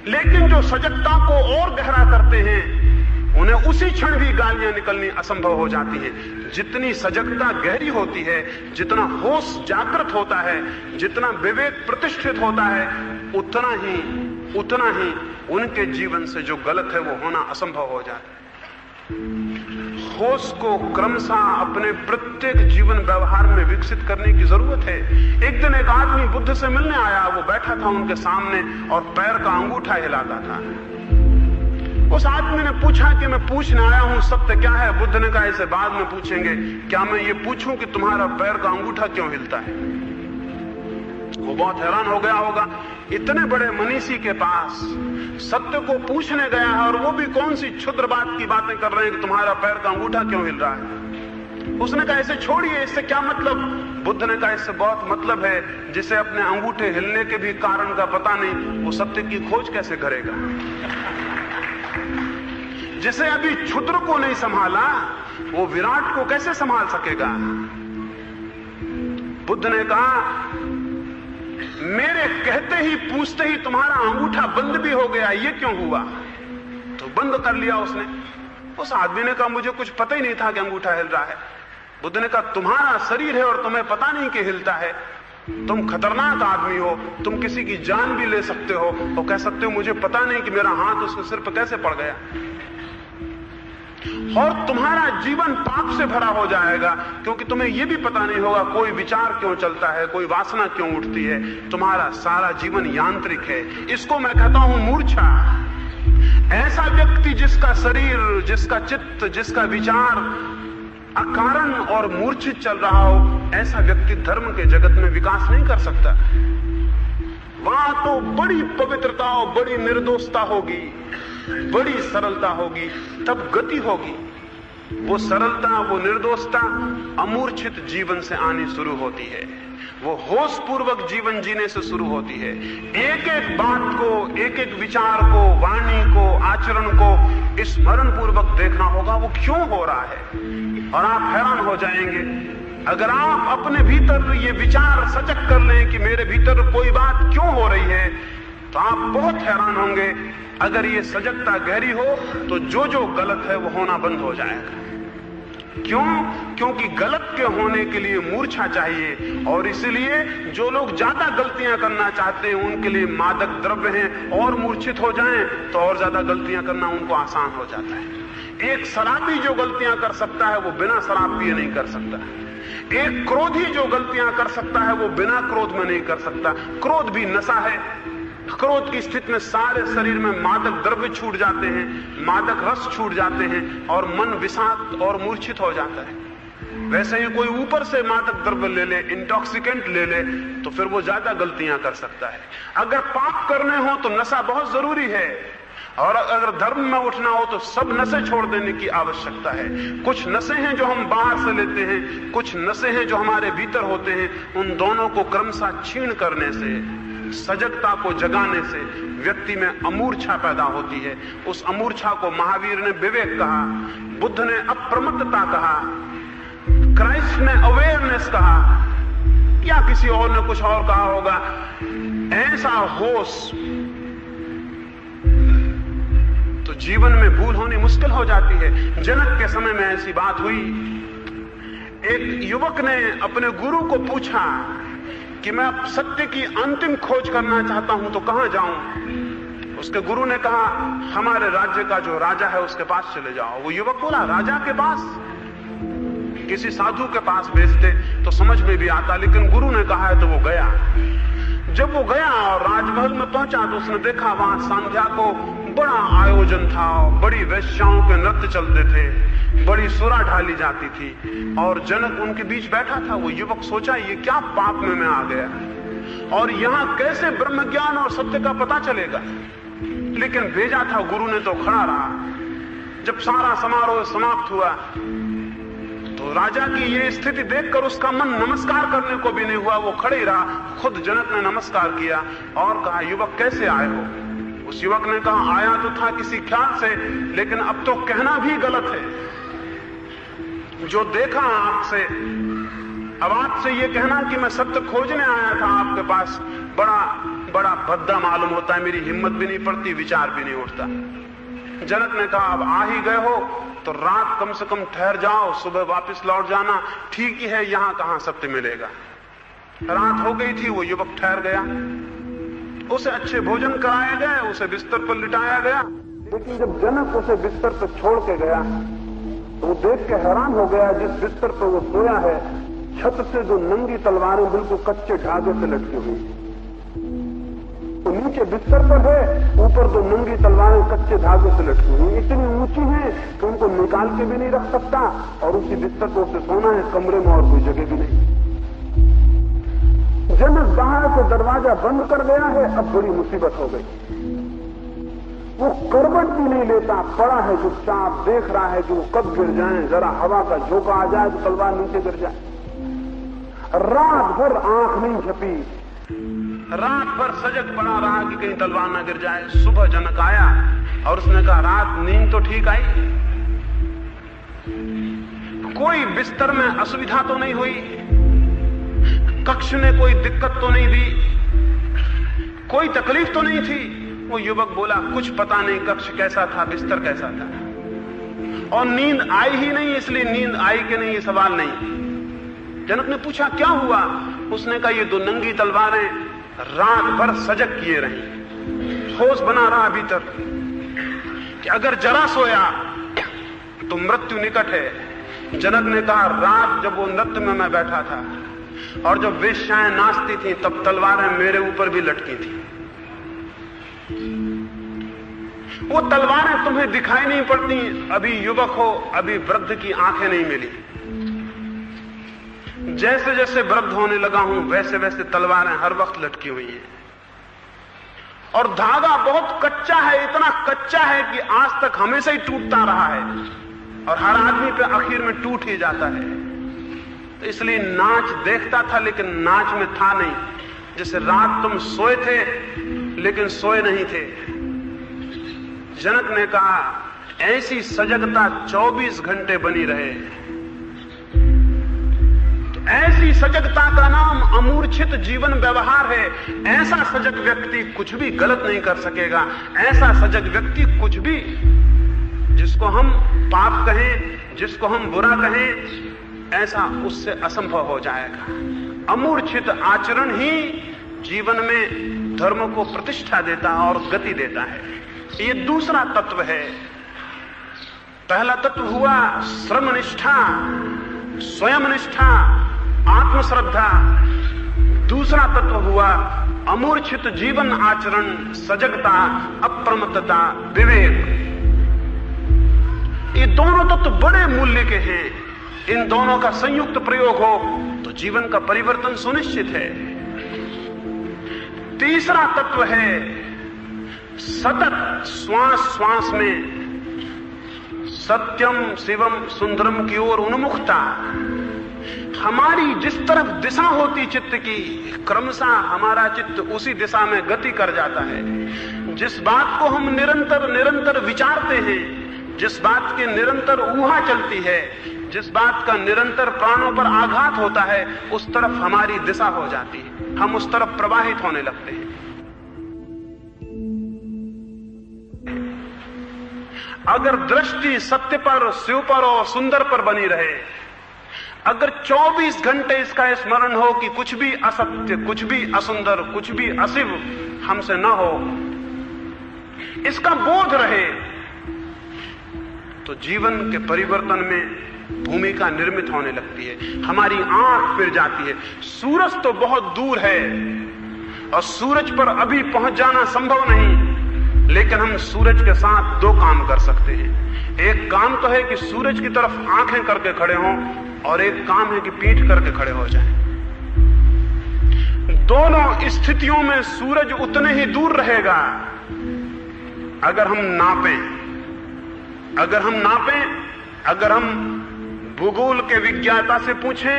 लेकिन जो सजगता को और गहरा करते हैं, उन्हें उसी क्षण भी गालियां निकलनी असंभव हो जाती है। जितनी सजगता गहरी होती है, जितना होश जागृत होता है, जितना विवेक प्रतिष्ठित होता है, उतना ही उनके जीवन से जो गलत है वो होना असंभव हो जाता है। होश को क्रमशः अपने प्रत्येक जीवन व्यवहार में विकसित करने की जरूरत है। एक दिन एक आदमी बुद्ध से मिलने आया, वो बैठा था उनके सामने और पैर का अंगूठा हिलाता था। उस आदमी ने पूछा कि मैं पूछने आया हूं सत्य क्या है? बुद्ध ने कहा इसे बाद में पूछेंगे, क्या मैं ये पूछूं कि तुम्हारा पैर का अंगूठा क्यों हिलता है? वो बहुत हैरान हो गया होगा, इतने बड़े मनीषी के पास सत्य को पूछने गया है और वो भी कौन सी क्षुद्र बात की बातें कर रहे हैं कि तुम्हारा पैर का अंगूठा क्यों हिल रहा है। उसने कहा इसे छोड़िए, इससे क्या मतलब? बुद्ध ने कहा इससे बहुत मतलब है। जिसे अपने अंगूठे हिलने के भी कारण का पता नहीं, वो सत्य की खोज कैसे करेगा? जिसे अभी क्षुद्र को नहीं संभाला, वो विराट को कैसे संभाल सकेगा? बुद्ध ने कहा मेरे कहते ही पूछते ही तुम्हारा अंगूठा बंद भी हो गया, ये क्यों हुआ? तो बंद कर लिया उसने। उस आदमी ने कहा मुझे कुछ पता ही नहीं था कि अंगूठा हिल रहा है। बुद्ध ने कहा तुम्हारा शरीर है और तुम्हें पता नहीं कि हिलता है। तुम खतरनाक आदमी हो, तुम किसी की जान भी ले सकते हो और कह सकते हो मुझे पता नहीं कि मेरा हाथ उसके सिर पर कैसे पड़ गया। और तुम्हारा जीवन पाप से भरा हो जाएगा, क्योंकि तुम्हें यह भी पता नहीं होगा कोई विचार क्यों चलता है, कोई वासना क्यों उठती है। तुम्हारा सारा जीवन यांत्रिक है। इसको मैं कहता हूं मूर्छा। ऐसा व्यक्ति जिसका शरीर, जिसका चित्त, जिसका विचार अकारण और मूर्छित चल रहा हो, ऐसा व्यक्ति धर्म के जगत में विकास नहीं कर सकता। वहां तो बड़ी पवित्रता और बड़ी निर्दोषता होगी, बड़ी सरलता होगी, तब गति होगी। वो सरलता, वो निर्दोषता अमूर्छित जीवन से आनी शुरू होती है। वो होश पूर्वक जीवन जीने से शुरू होती है। एक एक बात को, एक एक विचार को, वाणी को, आचरण को स्मरण पूर्वक देखना होगा वो क्यों हो रहा है। और आप हैरान हो जाएंगे अगर आप अपने भीतर ये विचार सजग कर लें कि मेरे भीतर कोई बात क्यों हो रही है, तो आप बहुत हैरान होंगे। अगर ये सजगता गहरी हो तो जो जो गलत है वो होना बंद हो जाएगा। क्यों? क्योंकि गलत के होने के लिए मूर्छा चाहिए। और इसलिए जो लोग ज्यादा गलतियां करना चाहते हैं उनके लिए मादक द्रव्य हैं, और मूर्छित हो जाएं तो और ज्यादा गलतियां करना उनको आसान हो जाता है। एक शराबी जो गलतियां कर सकता है वो बिना शराब पिए नहीं कर सकता। एक क्रोधी जो गलतियां कर सकता है वो बिना क्रोध में नहीं कर सकता। क्रोध भी नशा है। क्रोध की स्थिति में सारे शरीर में मादक द्रव्य छूट जाते हैं, मादक रस छूट जाते हैं और मन विषाक्त और मूर्छित हो जाता है। वैसे ही कोई ऊपर से मादक द्रव्य ले ले, इंटॉक्सिकेंट ले ले, तो फिर वो ज्यादा गलतियां कर सकता है। अगर पाप करने हो तो नशा बहुत जरूरी है, और अगर धर्म में उठना हो तो सब नशे छोड़ देने की आवश्यकता है। कुछ नशे हैं जो हम बाहर से लेते हैं, कुछ नशे हैं जो हमारे भीतर होते हैं। उन दोनों को क्रमशः छीण करने से, सजगता को जगाने से व्यक्ति में अमूर्छा पैदा होती है। उस अमूर्छा को महावीर ने विवेक कहा, बुद्ध ने अप्रमत्तता कहा, क्राइस्ट ने अवेयरनेस कहा, या किसी और ने कुछ और कहा होगा। ऐसा होश तो जीवन में भूल होनी मुश्किल हो जाती है। जनक के समय में ऐसी बात हुई। एक युवक ने अपने गुरु को पूछा कि मैं अब सत्य की अंतिम खोज करना चाहता हूं तो कहां जाऊं। उसके गुरु ने कहा, हमारे राज्य का जो राजा है उसके पास चले जाओ। वो युवक बोला, राजा के पास? किसी साधु के पास भेजते तो समझ में भी आता, लेकिन गुरु ने कहा है तो वो गया। जब वो गया और राजमहल में पहुंचा तो उसने देखा वहां संध्या को बड़ा आयोजन था, बड़ी वेश्याओं के नृत्य चलते थे, बड़ी सुरा ढाली जाती थी और जनक उनके बीच बैठा था। वो युवक सोचा, ये क्या पाप में मैं आ गया और यहां कैसे ब्रह्म ज्ञान और सत्य का पता चलेगा। लेकिन भेजा था गुरु ने तो खड़ा रहा। जब सारा समारोह समाप्त हुआ तो राजा की ये स्थिति देखकर उसका मन नमस्कार करने को भी नहीं हुआ, वो खड़े ही रहा। खुद जनक ने नमस्कार किया और कहा, युवक कैसे आए हो? उस युवक ने कहा, आया तो था किसी ख्याल से, लेकिन अब तो कहना भी गलत है। जो देखा आपसे, अब आपसे ये कहना कि मैं सत्य खोजने आया था आपके पास, बड़ा बड़ा भद्दा मालूम होता है। मेरी हिम्मत भी नहीं पड़ती, विचार भी नहीं उठता। जनक ने कहा, अब आ ही गए हो तो रात कम से कम ठहर जाओ, सुबह वापस लौट जाना। ठीक ही है, यहां कहां सत्य मिलेगा। रात हो गई थी, वो युवक ठहर गया। उसे अच्छे भोजन कराए गए, उसे बिस्तर पर लिटाया गया। लेकिन जब जनक उसे बिस्तर पर छोड़ के गया तो वो देख के हैरान हो गया, जिस बिस्तर पर वो सोया है छत से जो नंगी तलवारें बिल्कुल कच्चे धागे से लटकी हुई, तो नीचे बिस्तर पर है, ऊपर दो नंगी तलवारें कच्चे धागे से लटकी हुई, इतनी ऊंची हैं कि उनको निकाल के भी नहीं रख सकता और उसी बिस्तर पर उसे सोना है, कमरे में और कोई जगह भी नहीं। जनक बाहर से दरवाजा बंद कर गया है, अब बड़ी मुसीबत हो गई। वो करवट भी नहीं लेता, पड़ा है चुपचाप, देख रहा है कि वो कब गिर जाए, जरा हवा का झोंका आ जाए तो तलवार नीचे गिर जाए। रात भर आंख नहीं झपी, रात भर सजग पड़ा रहा कि कहीं तलवार ना गिर जाए। सुबह जनक आया और उसने कहा, रात नींद तो ठीक आई? कोई बिस्तर में असुविधा तो नहीं हुई? कक्ष ने कोई दिक्कत तो नहीं दी? कोई तकलीफ तो नहीं थी? वो युवक बोला, कुछ पता नहीं, कक्ष कैसा था, बिस्तर कैसा था, और नींद आई ही नहीं, इसलिए नींद आई कि नहीं ये सवाल नहीं। जनक ने पूछा, क्या हुआ? उसने कहा, ये दो नंगी तलवारें रात भर सजग किए रही, होश बना रहा भीतर कि अगर जरा सोया तो मृत्यु निकट है। जनक ने कहा, रात जब वो नृत्य में मैं बैठा था और जब वेश्याएं नाचती थी तब तलवारें मेरे ऊपर भी लटकी थी। वो तलवारें तुम्हें दिखाई नहीं पड़ती, अभी युवक हो, अभी वृद्ध की आंखें नहीं मिली। जैसे जैसे वृद्ध होने लगा हूं वैसे वैसे तलवारें हर वक्त लटकी हुई हैं और धागा बहुत कच्चा है, इतना कच्चा है कि आज तक हमेशा ही टूटता रहा है और हर आदमी पे आखिर में टूट ही जाता है। तो इसलिए नाच देखता था लेकिन नाच में था नहीं। जैसे रात तुम सोए थे लेकिन सोए नहीं थे। जनक ने कहा, ऐसी सजगता 24 घंटे बनी रहे। ऐसी सजगता का नाम अमूर्छित जीवन व्यवहार है। ऐसा सजग व्यक्ति कुछ भी गलत नहीं कर सकेगा। ऐसा सजग व्यक्ति कुछ भी, जिसको हम पाप कहें, जिसको हम बुरा कहें, ऐसा उससे असंभव हो जाएगा। अमूर्छित आचरण ही जीवन में धर्म को प्रतिष्ठा देता और गति देता है। ये दूसरा तत्व है। पहला तत्व हुआ श्रमनिष्ठा, स्वयं निष्ठा, आत्मश्रद्धा। दूसरा तत्व हुआ अमूर्छित जीवन आचरण, सजगता, अप्रमत्तता, विवेक। ये दोनों तत्व बड़े मूल्य के हैं। इन दोनों का संयुक्त प्रयोग हो तो जीवन का परिवर्तन सुनिश्चित है। तीसरा तत्व है सतत श्वास श्वास में सत्यम शिवम सुंदरम की ओर उन्मुखता। हमारी जिस तरफ दिशा होती चित्त की, क्रमशः हमारा चित्त उसी दिशा में गति कर जाता है। जिस बात को हम निरंतर निरंतर विचारते हैं, जिस बात की निरंतर ऊहा चलती है, जिस बात का निरंतर प्राणों पर आघात होता है, उस तरफ हमारी दिशा हो जाती है, हम उस तरफ प्रवाहित होने लगते हैं। अगर दृष्टि सत्य पर, शिव पर और सुंदर पर बनी रहे, अगर 24 घंटे इसका स्मरण हो कि कुछ भी असत्य, कुछ भी असुंदर, कुछ भी अशिव हमसे न हो, इसका बोध रहे, तो जीवन के परिवर्तन में भूमिका निर्मित होने लगती है। हमारी आंख फिर जाती है। सूरज तो बहुत दूर है और सूरज पर अभी पहुंच जाना संभव नहीं, लेकिन हम सूरज के साथ दो काम कर सकते हैं। एक काम तो है कि सूरज की तरफ आंखें करके खड़े हों, और एक काम है कि पीठ करके खड़े हो जाएं। दोनों स्थितियों में सूरज उतने ही दूर रहेगा अगर हम नापें, अगर हम भूगोल के विज्ञाता से पूछें,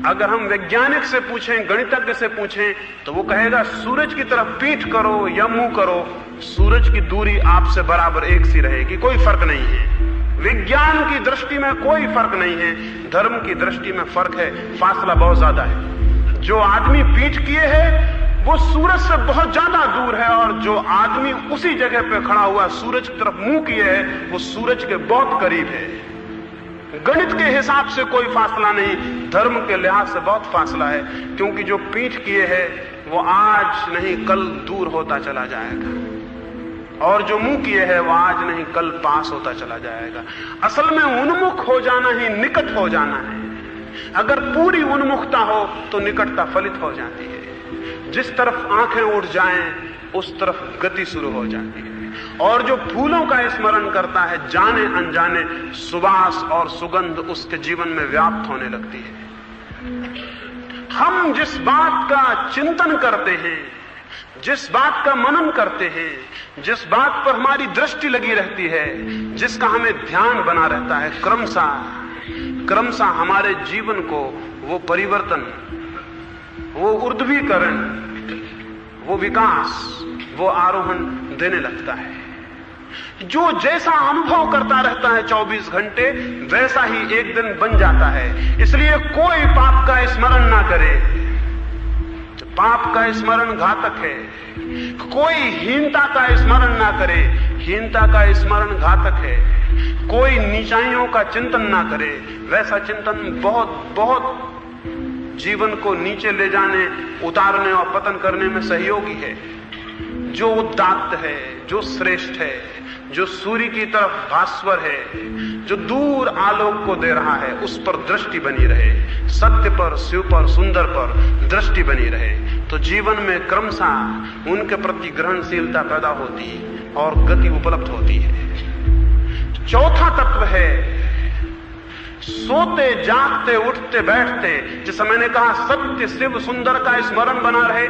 अगर हम वैज्ञानिक से पूछें, गणितज्ञ से पूछें, तो वो कहेगा सूरज की तरफ पीठ करो या मुंह करो, सूरज की दूरी आपसे बराबर एक सी रहेगी, कोई फर्क नहीं है। विज्ञान की दृष्टि में कोई फर्क नहीं है, धर्म की दृष्टि में फर्क है, फासला बहुत ज्यादा है। जो आदमी पीठ किए है वो सूरज से बहुत ज्यादा दूर है, और जो आदमी उसी जगह पे खड़ा हुआ सूरज की तरफ मुंह किए है वो सूरज के बहुत करीब है। गणित के हिसाब से कोई फासला नहीं, धर्म के लिहाज से बहुत फासला है, क्योंकि जो पीठ किए है वो आज नहीं कल दूर होता चला जाएगा, और जो मुंह किए है वो आज नहीं कल पास होता चला जाएगा। असल में उन्मुख हो जाना ही निकट हो जाना है। अगर पूरी उन्मुखता हो तो निकटता फलित हो जाती है। जिस तरफ आंखें उठ जाएं उस तरफ गति शुरू हो जाती है। और जो फूलों का स्मरण करता है, जाने अनजाने सुवास और सुगंध उसके जीवन में व्याप्त होने लगती है। हम जिस बात का चिंतन करते हैं, जिस बात का मनन करते हैं, जिस बात पर हमारी दृष्टि लगी रहती है, जिसका हमें ध्यान बना रहता है, क्रमशः हमारे जीवन को वो परिवर्तन, वो ऊर्ध्वीकरण, वो विकास, वो आरोहण देने लगता है। जो जैसा अनुभव करता रहता है 24 घंटे, वैसा ही एक दिन बन जाता है। इसलिए कोई पाप का स्मरण ना करे, पाप का स्मरण घातक है। कोई हीनता का स्मरण ना करे, हीनता का स्मरण घातक है। कोई नीचाइयों का चिंतन ना करे, वैसा चिंतन बहुत जीवन को नीचे ले जाने, उतारने और पतन करने में सहयोगी है। जो उदात्त है, जो श्रेष्ठ है, जो सूर्य की तरफ भास्वर है, जो दूर आलोक को दे रहा है, उस पर दृष्टि बनी रहे, सत्य पर, शिव पर, सुंदर पर दृष्टि बनी रहे, तो जीवन में क्रमशः उनके प्रति ग्रहणशीलता पैदा होती और गति उपलब्ध होती है। चौथा तत्व है सोते जागते उठते बैठते, जैसा मैंने कहा सत्य शिव सुंदर का स्मरण बना रहे।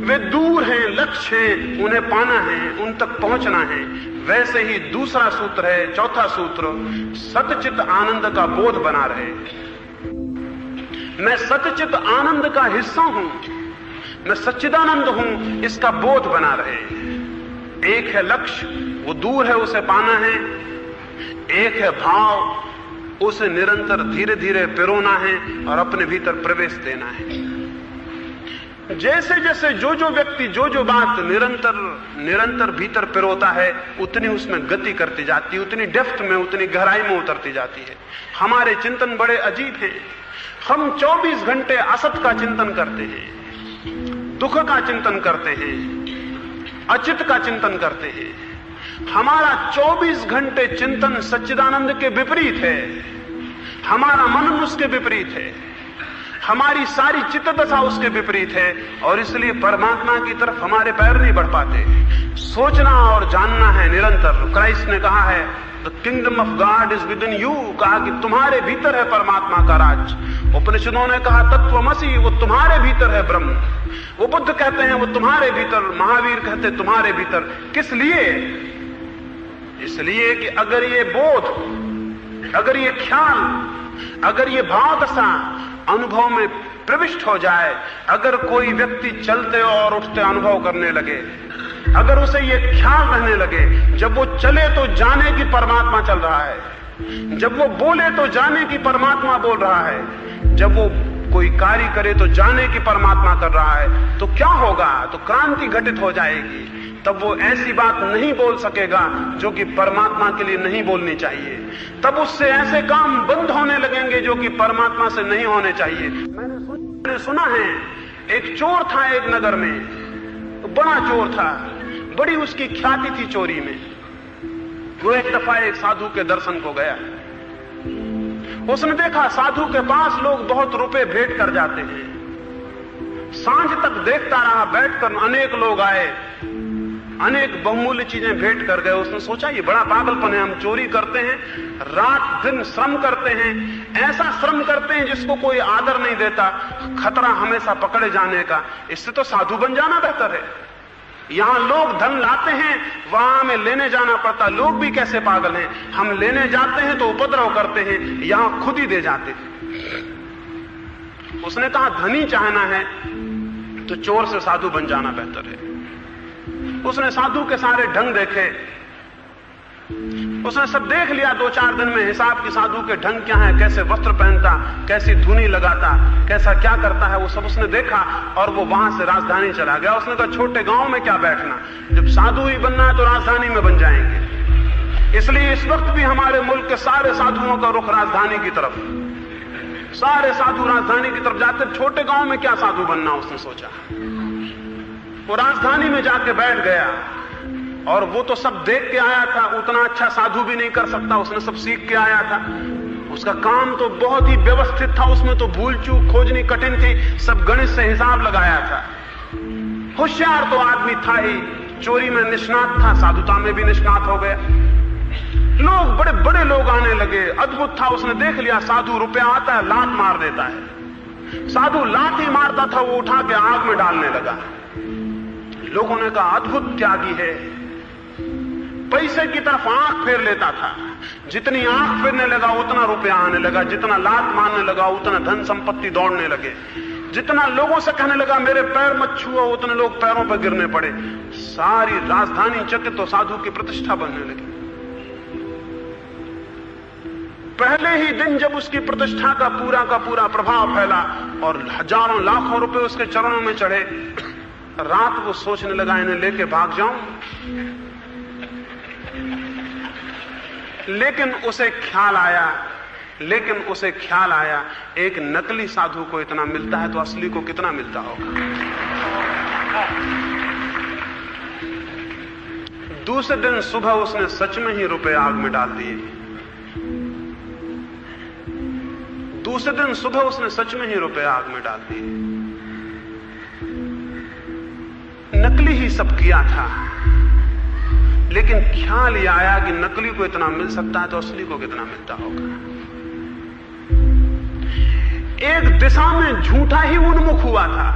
वे दूर हैं, लक्ष्य हैं, उन्हें पाना है, उन तक पहुंचना है। वैसे ही दूसरा सूत्र है, चौथा सूत्र, सतचित आनंद का बोध बना रहे। मैं सतचित आनंद का हिस्सा हूं, मैं सच्चिदानंद हूं, इसका बोध बना रहे। एक है लक्ष्य, वो दूर है, उसे पाना है। एक है भाव, उसे निरंतर धीरे धीरे पिरोना है और अपने भीतर प्रवेश देना है। जैसे जैसे जो व्यक्ति जो बात निरंतर भीतर पिरोता है, उतनी उसमें गति करती जाती है, उतनी डेप्थ में, उतनी गहराई में उतरती जाती है। हमारे चिंतन बड़े अजीब हैं। हम 24 घंटे असत का चिंतन करते हैं, दुख का चिंतन करते हैं, अचित का चिंतन करते हैं। हमारा 24 घंटे चिंतन सच्चिदानंद के विपरीत है, हमारा मनन उसके विपरीत है, हमारी सारी चित्त दशा उसके विपरीत है, और इसलिए परमात्मा की तरफ हमारे पैर नहीं बढ़ पाते। सोचना और जानना है निरंतर। क्राइस्ट ने कहा है the kingdom of God is with in you, कहा कि तुम्हारे भीतर है परमात्मा का राज। उपनिषदों ने कहा तत्वमसि, वो तुम्हारे भीतर है ब्रह्म। वो बुद्ध कहते हैं वो तुम्हारे भीतर, महावीर कहते तुम्हारे भीतर। किस लिए? इसलिए कि अगर ये बोध, अगर ये ख्याल अगर ये भाव दशा अनुभव में प्रविष्ट हो जाए, अगर कोई व्यक्ति चलते और उठते अनुभव करने लगे, अगर उसे ये ख्याल रहने लगे, जब वो चले तो जाने की परमात्मा चल रहा है, जब वो बोले तो जाने की परमात्मा बोल रहा है, जब वो कोई कार्य करे तो जाने की परमात्मा कर रहा है, तो क्या होगा? तो क्रांति घटित हो जाएगी। तब वो ऐसी बात नहीं बोल सकेगा जो कि परमात्मा के लिए नहीं बोलनी चाहिए। तब उससे ऐसे काम बंद होने लगेंगे जो कि परमात्मा से नहीं होने चाहिए। मैंने सुना है, एक चोर था एक नगर में, बड़ा चोर था, बड़ी उसकी ख्याति थी चोरी में। वो एक दफा एक साधु के दर्शन को गया। उसने देखा साधु के पास लोग बहुत रुपए भेंट कर जाते हैं। सांझ तक देखता रहा बैठकर, अनेक लोग आए, अनेक बहुमूल्य चीजें भेंट कर गए। उसने सोचा ये बड़ा पागलपन है, हम चोरी करते हैं, रात दिन श्रम करते हैं, ऐसा श्रम करते हैं जिसको कोई आदर नहीं देता, खतरा हमेशा पकड़े जाने का, इससे तो साधु बन जाना बेहतर है। यहां लोग धन लाते हैं, वहां हमें लेने जाना पड़ता। लोग भी कैसे पागल हैं, हम लेने जाते हैं तो उपद्रव करते हैं, यहां खुद ही दे जाते हैं। उसने कहा धनी चाहना है तो चोर से साधु बन जाना बेहतर है। उसने साधु के सारे ढंग देखे, उसने सब देख लिया 2-4 दिन में हिसाब की साधु के ढंग क्या है, कैसे वस्त्र पहनता, कैसी धुनी लगाता, कैसा क्या करता है, वो सब उसने देखा और वो वहां से राजधानी चला गया। उसने कहा छोटे गांव में क्या बैठना, जब साधु ही बनना है तो राजधानी में बन जाएंगे। इसलिए इस वक्त भी हमारे मुल्क के सारे साधुओं का रुख राजधानी की तरफ, सारे साधु राजधानी की तरफ जाते। छोटे गांव में क्या साधु बनना, उसने सोचा। वो राजधानी में जाके बैठ गया और वो तो सब देख के आया था, उतना अच्छा साधु भी नहीं कर सकता, उसने सब सीख के आया था। उसका काम तो बहुत ही व्यवस्थित था, उसमें तो भूल चूक खोजनी कठिन थी, सब गणित से हिसाब लगाया था। होशियार तो आदमी था ही, चोरी में निष्णात था, साधुता में भी निष्णात हो गया। लोग बड़े बड़े लोग आने लगे, अद्भुत था। उसने देख लिया साधु रुपया आता है लात मार देता है, साधु लात ही मारता था, वो उठा के आग में डालने लगा। लोगों ने कहा अद्भुत त्यागी है, पैसे की तरफ आंख फेर लेता था। जितनी आंख फेरने लगा उतना रुपया आने लगा, जितना लात मारने लगा उतना धन संपत्ति दौड़ने लगे, जितना लोगों से कहने लगा मेरे पैर मत छुओ उतने लोग पैरों पर गिरने पड़े। सारी राजधानी चकित तो साधु की प्रतिष्ठा बनने लगी। पहले ही दिन जब उसकी प्रतिष्ठा का पूरा प्रभाव फैला और हजारों लाखों रुपए उसके चरणों में चढ़े, रात वो सोचने लगा इन्हें लेके भाग जाऊं, लेकिन उसे ख्याल आया एक नकली साधु को इतना मिलता है तो असली को कितना मिलता होगा। दूसरे दिन सुबह उसने सच में ही रुपए आग में डाल दिए। दूसरे दिन सुबह उसने सच में ही रुपए आग में डाल दिए। नकली ही सब किया था, लेकिन ख्याल ये आया कि नकली को इतना मिल सकता है तो असली को कितना मिलता होगा। एक दिशा में झूठा ही उन्मुख हुआ था,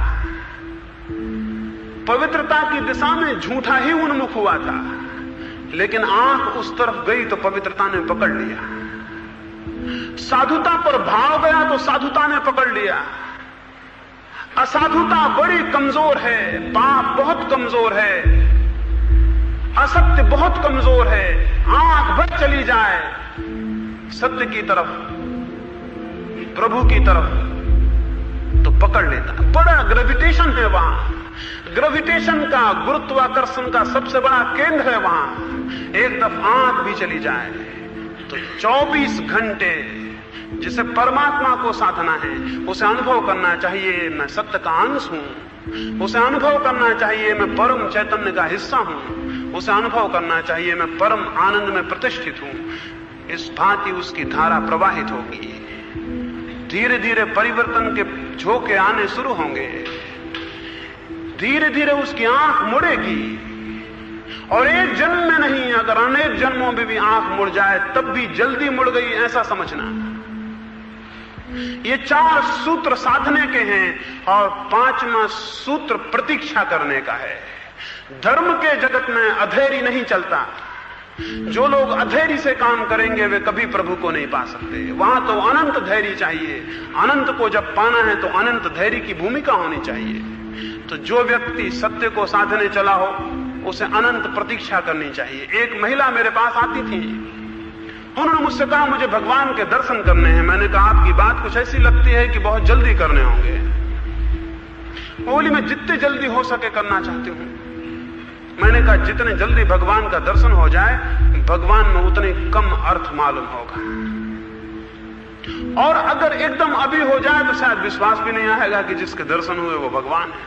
पवित्रता की दिशा में झूठा ही उन्मुख हुआ था, लेकिन आंख उस तरफ गई तो पवित्रता ने पकड़ लिया। साधुता पर भाव गया तो साधुता ने पकड़ लिया। असाधुता बड़ी कमजोर है, पाप बहुत कमजोर है, असत्य बहुत कमजोर है। आंख भर चली जाए सत्य की तरफ, प्रभु की तरफ, तो पकड़ लेता। बड़ा ग्रेविटेशन है वहां, ग्रेविटेशन का, गुरुत्वाकर्षण का सबसे बड़ा केंद्र है वहां। एक दफा आंख भी चली जाए तो 24 घंटे जिसे परमात्मा को साधना है, उसे अनुभव करना चाहिए मैं सत्य का अंश हूं, उसे अनुभव करना चाहिए मैं परम चैतन्य का हिस्सा हूं, उसे अनुभव करना चाहिए मैं परम आनंद में प्रतिष्ठित हूं। इस भांति उसकी धारा प्रवाहित होगी, धीरे धीरे परिवर्तन के झोंके आने शुरू होंगे, धीरे धीरे उसकी आंख मुड़ेगी। और एक जन्म में नहीं, अगर अनेक जन्मों में भी आंख मुड़ जाए तब भी जल्दी मुड़ गई ऐसा समझना। ये 4 सूत्र साधने के हैं और 5वां सूत्र प्रतीक्षा करने का है। धर्म के जगत में अधैर्य नहीं चलता, जो लोग अधैर्य से काम करेंगे वे कभी प्रभु को नहीं पा सकते। वहां तो अनंत धैर्य चाहिए। अनंत को जब पाना है तो अनंत धैर्य की भूमिका होनी चाहिए। तो जो व्यक्ति सत्य को साधने चला हो उसे अनंत प्रतीक्षा करनी चाहिए। एक महिला मेरे पास आती थी, उन्होंने मुझसे कहा मुझे भगवान के दर्शन करने हैं। मैंने कहा आपकी बात कुछ ऐसी लगती है कि बहुत जल्दी करने होंगे। बोली मैं जितने जल्दी हो सके करना चाहती हूं। मैंने कहा जितने जल्दी भगवान का दर्शन हो जाए भगवान में उतने कम अर्थ मालूम होगा, और अगर एकदम अभी हो जाए तो शायद विश्वास भी नहीं आएगा कि जिसके दर्शन हुए वो भगवान है,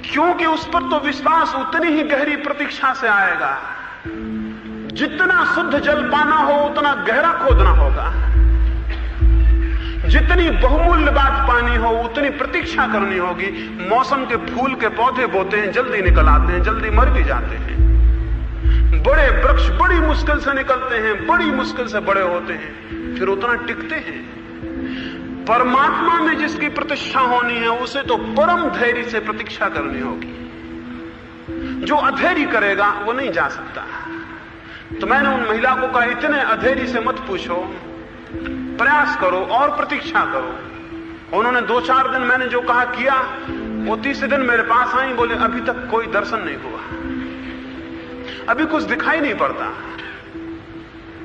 क्योंकि उस पर तो विश्वास उतनी ही गहरी प्रतीक्षा से आएगा। जितना शुद्ध जल पाना हो उतना गहरा खोदना होगा, जितनी बहुमूल्य बात पानी हो उतनी प्रतीक्षा करनी होगी। मौसम के फूल के पौधे बोते हैं, जल्दी निकल आते हैं, जल्दी मर भी जाते हैं। बड़े वृक्ष बड़ी मुश्किल से निकलते हैं, बड़ी मुश्किल से बड़े होते हैं, फिर उतना टिकते हैं। परमात्मा में जिसकी प्रतीक्षा होनी है उसे तो परम धैर्य से प्रतीक्षा करनी होगी। जो अधैर्य करेगा वो नहीं जा सकता। तो मैंने उन महिला को कहा इतने अधैर्य से मत पूछो, प्रयास करो और प्रतीक्षा करो। उन्होंने 2-4 दिन मैंने जो कहा किया। वो तीसरे दिन मेरे पास आई, बोले अभी तक कोई दर्शन नहीं हुआ, अभी कुछ दिखाई नहीं पड़ता।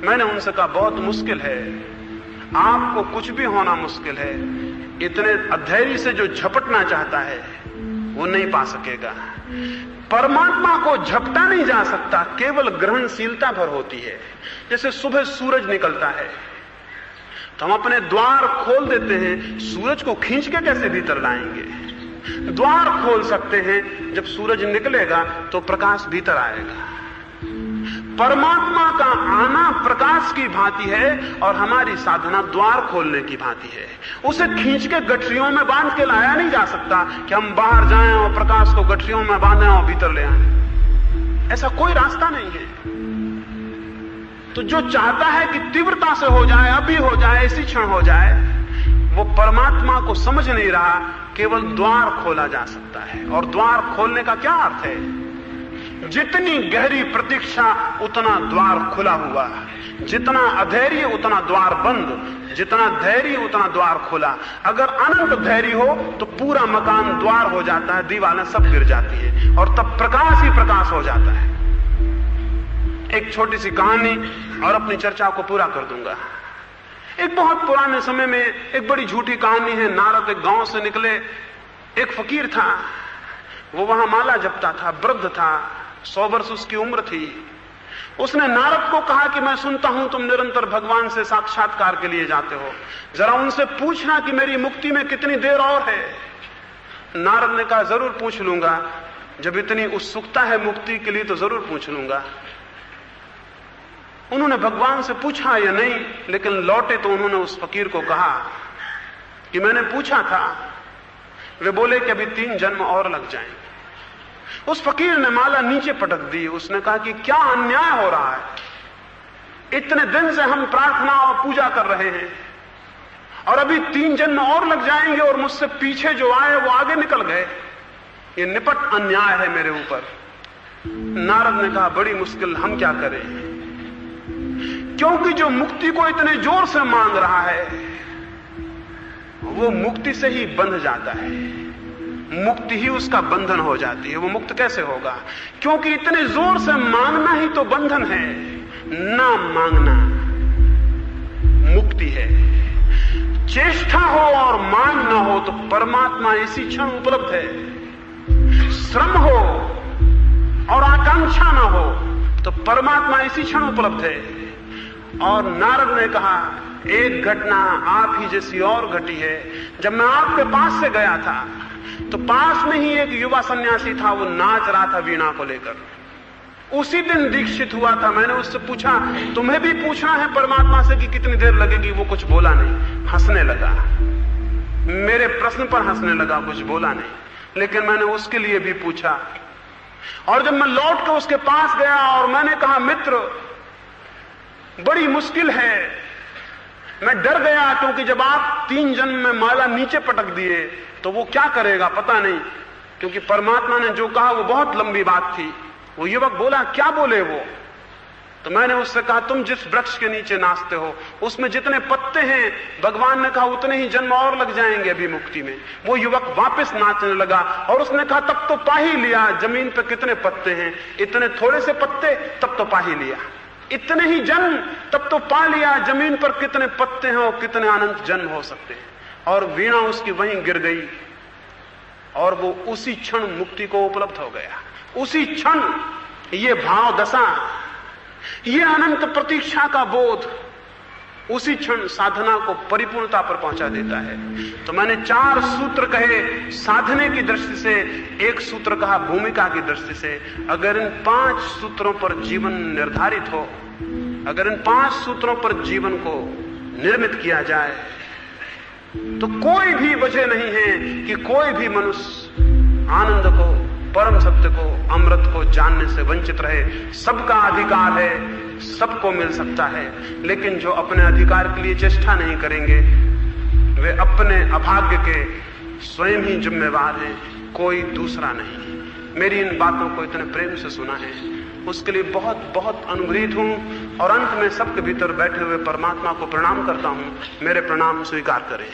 मैंने उनसे कहा बहुत मुश्किल है, आपको कुछ भी होना मुश्किल है। इतने अधैर्य से जो झपटना चाहता है वो नहीं पा सकेगा। परमात्मा को झपटा नहीं जा सकता, केवल ग्रहणशीलता भर होती है। जैसे सुबह सूरज निकलता है तो हम अपने द्वार खोल देते हैं, सूरज को खींच के कैसे भीतर लाएंगे? द्वार खोल सकते हैं, जब सूरज निकलेगा तो प्रकाश भीतर आएगा। परमात्मा का आना प्रकाश की भांति है और हमारी साधना द्वार खोलने की भांति है। उसे खींच के गठरियों में बांध के लाया नहीं जा सकता कि हम बाहर जाएं और प्रकाश को गठरियों में बांधें और भीतर ले आएं। ऐसा कोई रास्ता नहीं है। तो जो चाहता है कि तीव्रता से हो जाए, अभी हो जाए, इसी क्षण हो जाए, वो परमात्मा को समझ नहीं रहा। केवल द्वार खोला जा सकता है। और द्वार खोलने का क्या अर्थ है? जितनी गहरी प्रतीक्षा उतना द्वार खुला हुआ, जितना अधैर्य उतना द्वार बंद, जितना धैर्य उतना द्वार खुला। अगर अनंत धैर्य हो तो पूरा मकान द्वार हो जाता है, दीवारें सब गिर जाती है और तब प्रकाश ही प्रकाश हो जाता है। एक छोटी सी कहानी और अपनी चर्चा को पूरा कर दूंगा। एक बहुत पुराने समय में एक बड़ी झूठी कहानी है। नारद एक गांव से निकले, एक फकीर था, वो वहां माला जपता था, वृद्ध था, 100 वर्ष उसकी उम्र थी। उसने नारद को कहा कि मैं सुनता हूं तुम निरंतर भगवान से साक्षात्कार के लिए जाते हो, जरा उनसे पूछना कि मेरी मुक्ति में कितनी देर और है। नारद ने कहा जरूर पूछ लूंगा, जब इतनी उत्सुकता है मुक्ति के लिए तो जरूर पूछ लूंगा। उन्होंने भगवान से पूछा या नहीं, लेकिन लौटे तो उन्होंने उस फकीर को कहा कि मैंने पूछा था। वे बोले कि अभी 3 जन्म और लग जाएंगे। उस फकीर ने माला नीचे पटक दी। उसने कहा कि क्या अन्याय हो रहा है, इतने दिन से हम प्रार्थना और पूजा कर रहे हैं और अभी 3 जन्म और लग जाएंगे और मुझसे पीछे जो आए वो आगे निकल गए। ये निपट अन्याय है मेरे ऊपर। नारद ने कहा बड़ी मुश्किल, हम क्या करें, क्योंकि जो मुक्ति को इतने जोर से मांग रहा है वो मुक्ति से ही बंध जाता है, मुक्ति ही उसका बंधन हो जाती है। वो मुक्त कैसे होगा? क्योंकि इतने जोर से मांगना ही तो बंधन है, ना मांगना मुक्ति है। चेष्टा हो और मांग ना हो तो परमात्मा इसी क्षण उपलब्ध है। श्रम हो और आकांक्षा ना हो तो परमात्मा इसी क्षण उपलब्ध है। और नारद ने कहा एक घटना आप ही जैसी और घटी है। जब मैं आपके पास से गया था तो पास में ही एक युवा सन्यासी था, वो नाच रहा था वीणा को लेकर। उसी दिन दीक्षित हुआ था। मैंने उससे पूछा तुम्हें भी पूछना है परमात्मा से कि कितनी देर लगेगी? वो कुछ बोला नहीं, हंसने लगा। मेरे प्रश्न पर हंसने लगा, कुछ बोला नहीं। लेकिन मैंने उसके लिए भी पूछा और जब मैं लौट के उसके पास गया और मैंने कहा मित्र बड़ी मुश्किल है, मैं डर गया क्योंकि जब आप 3 जन्म में माला नीचे पटक दिए तो वो क्या करेगा पता नहीं, क्योंकि परमात्मा ने जो कहा वो बहुत लंबी बात थी। वो युवक बोला, क्या बोले वो? तो मैंने उससे कहा, तुम जिस वृक्ष के नीचे नाचते हो उसमें जितने पत्ते हैं, भगवान ने कहा उतने ही जन्म और लग जाएंगे अभी मुक्ति में। वो युवक वापस नाचने लगा और उसने कहा, तब तो पा ही लिया, जमीन पे कितने पत्ते हैं, इतने थोड़े से पत्ते, तब तो पा ही लिया। इतने ही जन्म, तब तो पा लिया, जमीन पर कितने पत्ते हैं और कितने अनंत जन्म हो सकते हैं। और वीणा उसकी वहीं गिर गई और वो उसी क्षण मुक्ति को उपलब्ध हो गया। उसी क्षण ये भाव दशा, ये अनंत प्रतीक्षा का बोध उसी क्षण साधना को परिपूर्णता पर पहुंचा देता है। तो मैंने 4 सूत्र कहे साधने की दृष्टि से, एक सूत्र कहा भूमिका की दृष्टि से। अगर इन 5 सूत्रों पर जीवन निर्धारित हो, अगर इन 5 सूत्रों पर जीवन को निर्मित किया जाए, तो कोई भी वजह नहीं है कि कोई भी मनुष्य आनंद को, परम सत्य को, अमृत को जानने से वंचित रहे। सबका अधिकार है, सबको मिल सकता है, लेकिन जो अपने अधिकार के लिए चेष्टा नहीं करेंगे वे अपने अभाग्य के स्वयं ही जिम्मेवार हैं, कोई दूसरा नहीं। मेरी इन बातों को इतने प्रेम से सुना है, उसके लिए बहुत बहुत अनुग्रहित हूं। और अंत में सबके भीतर बैठे हुए परमात्मा को प्रणाम करता हूं। मेरे प्रणाम स्वीकार करें।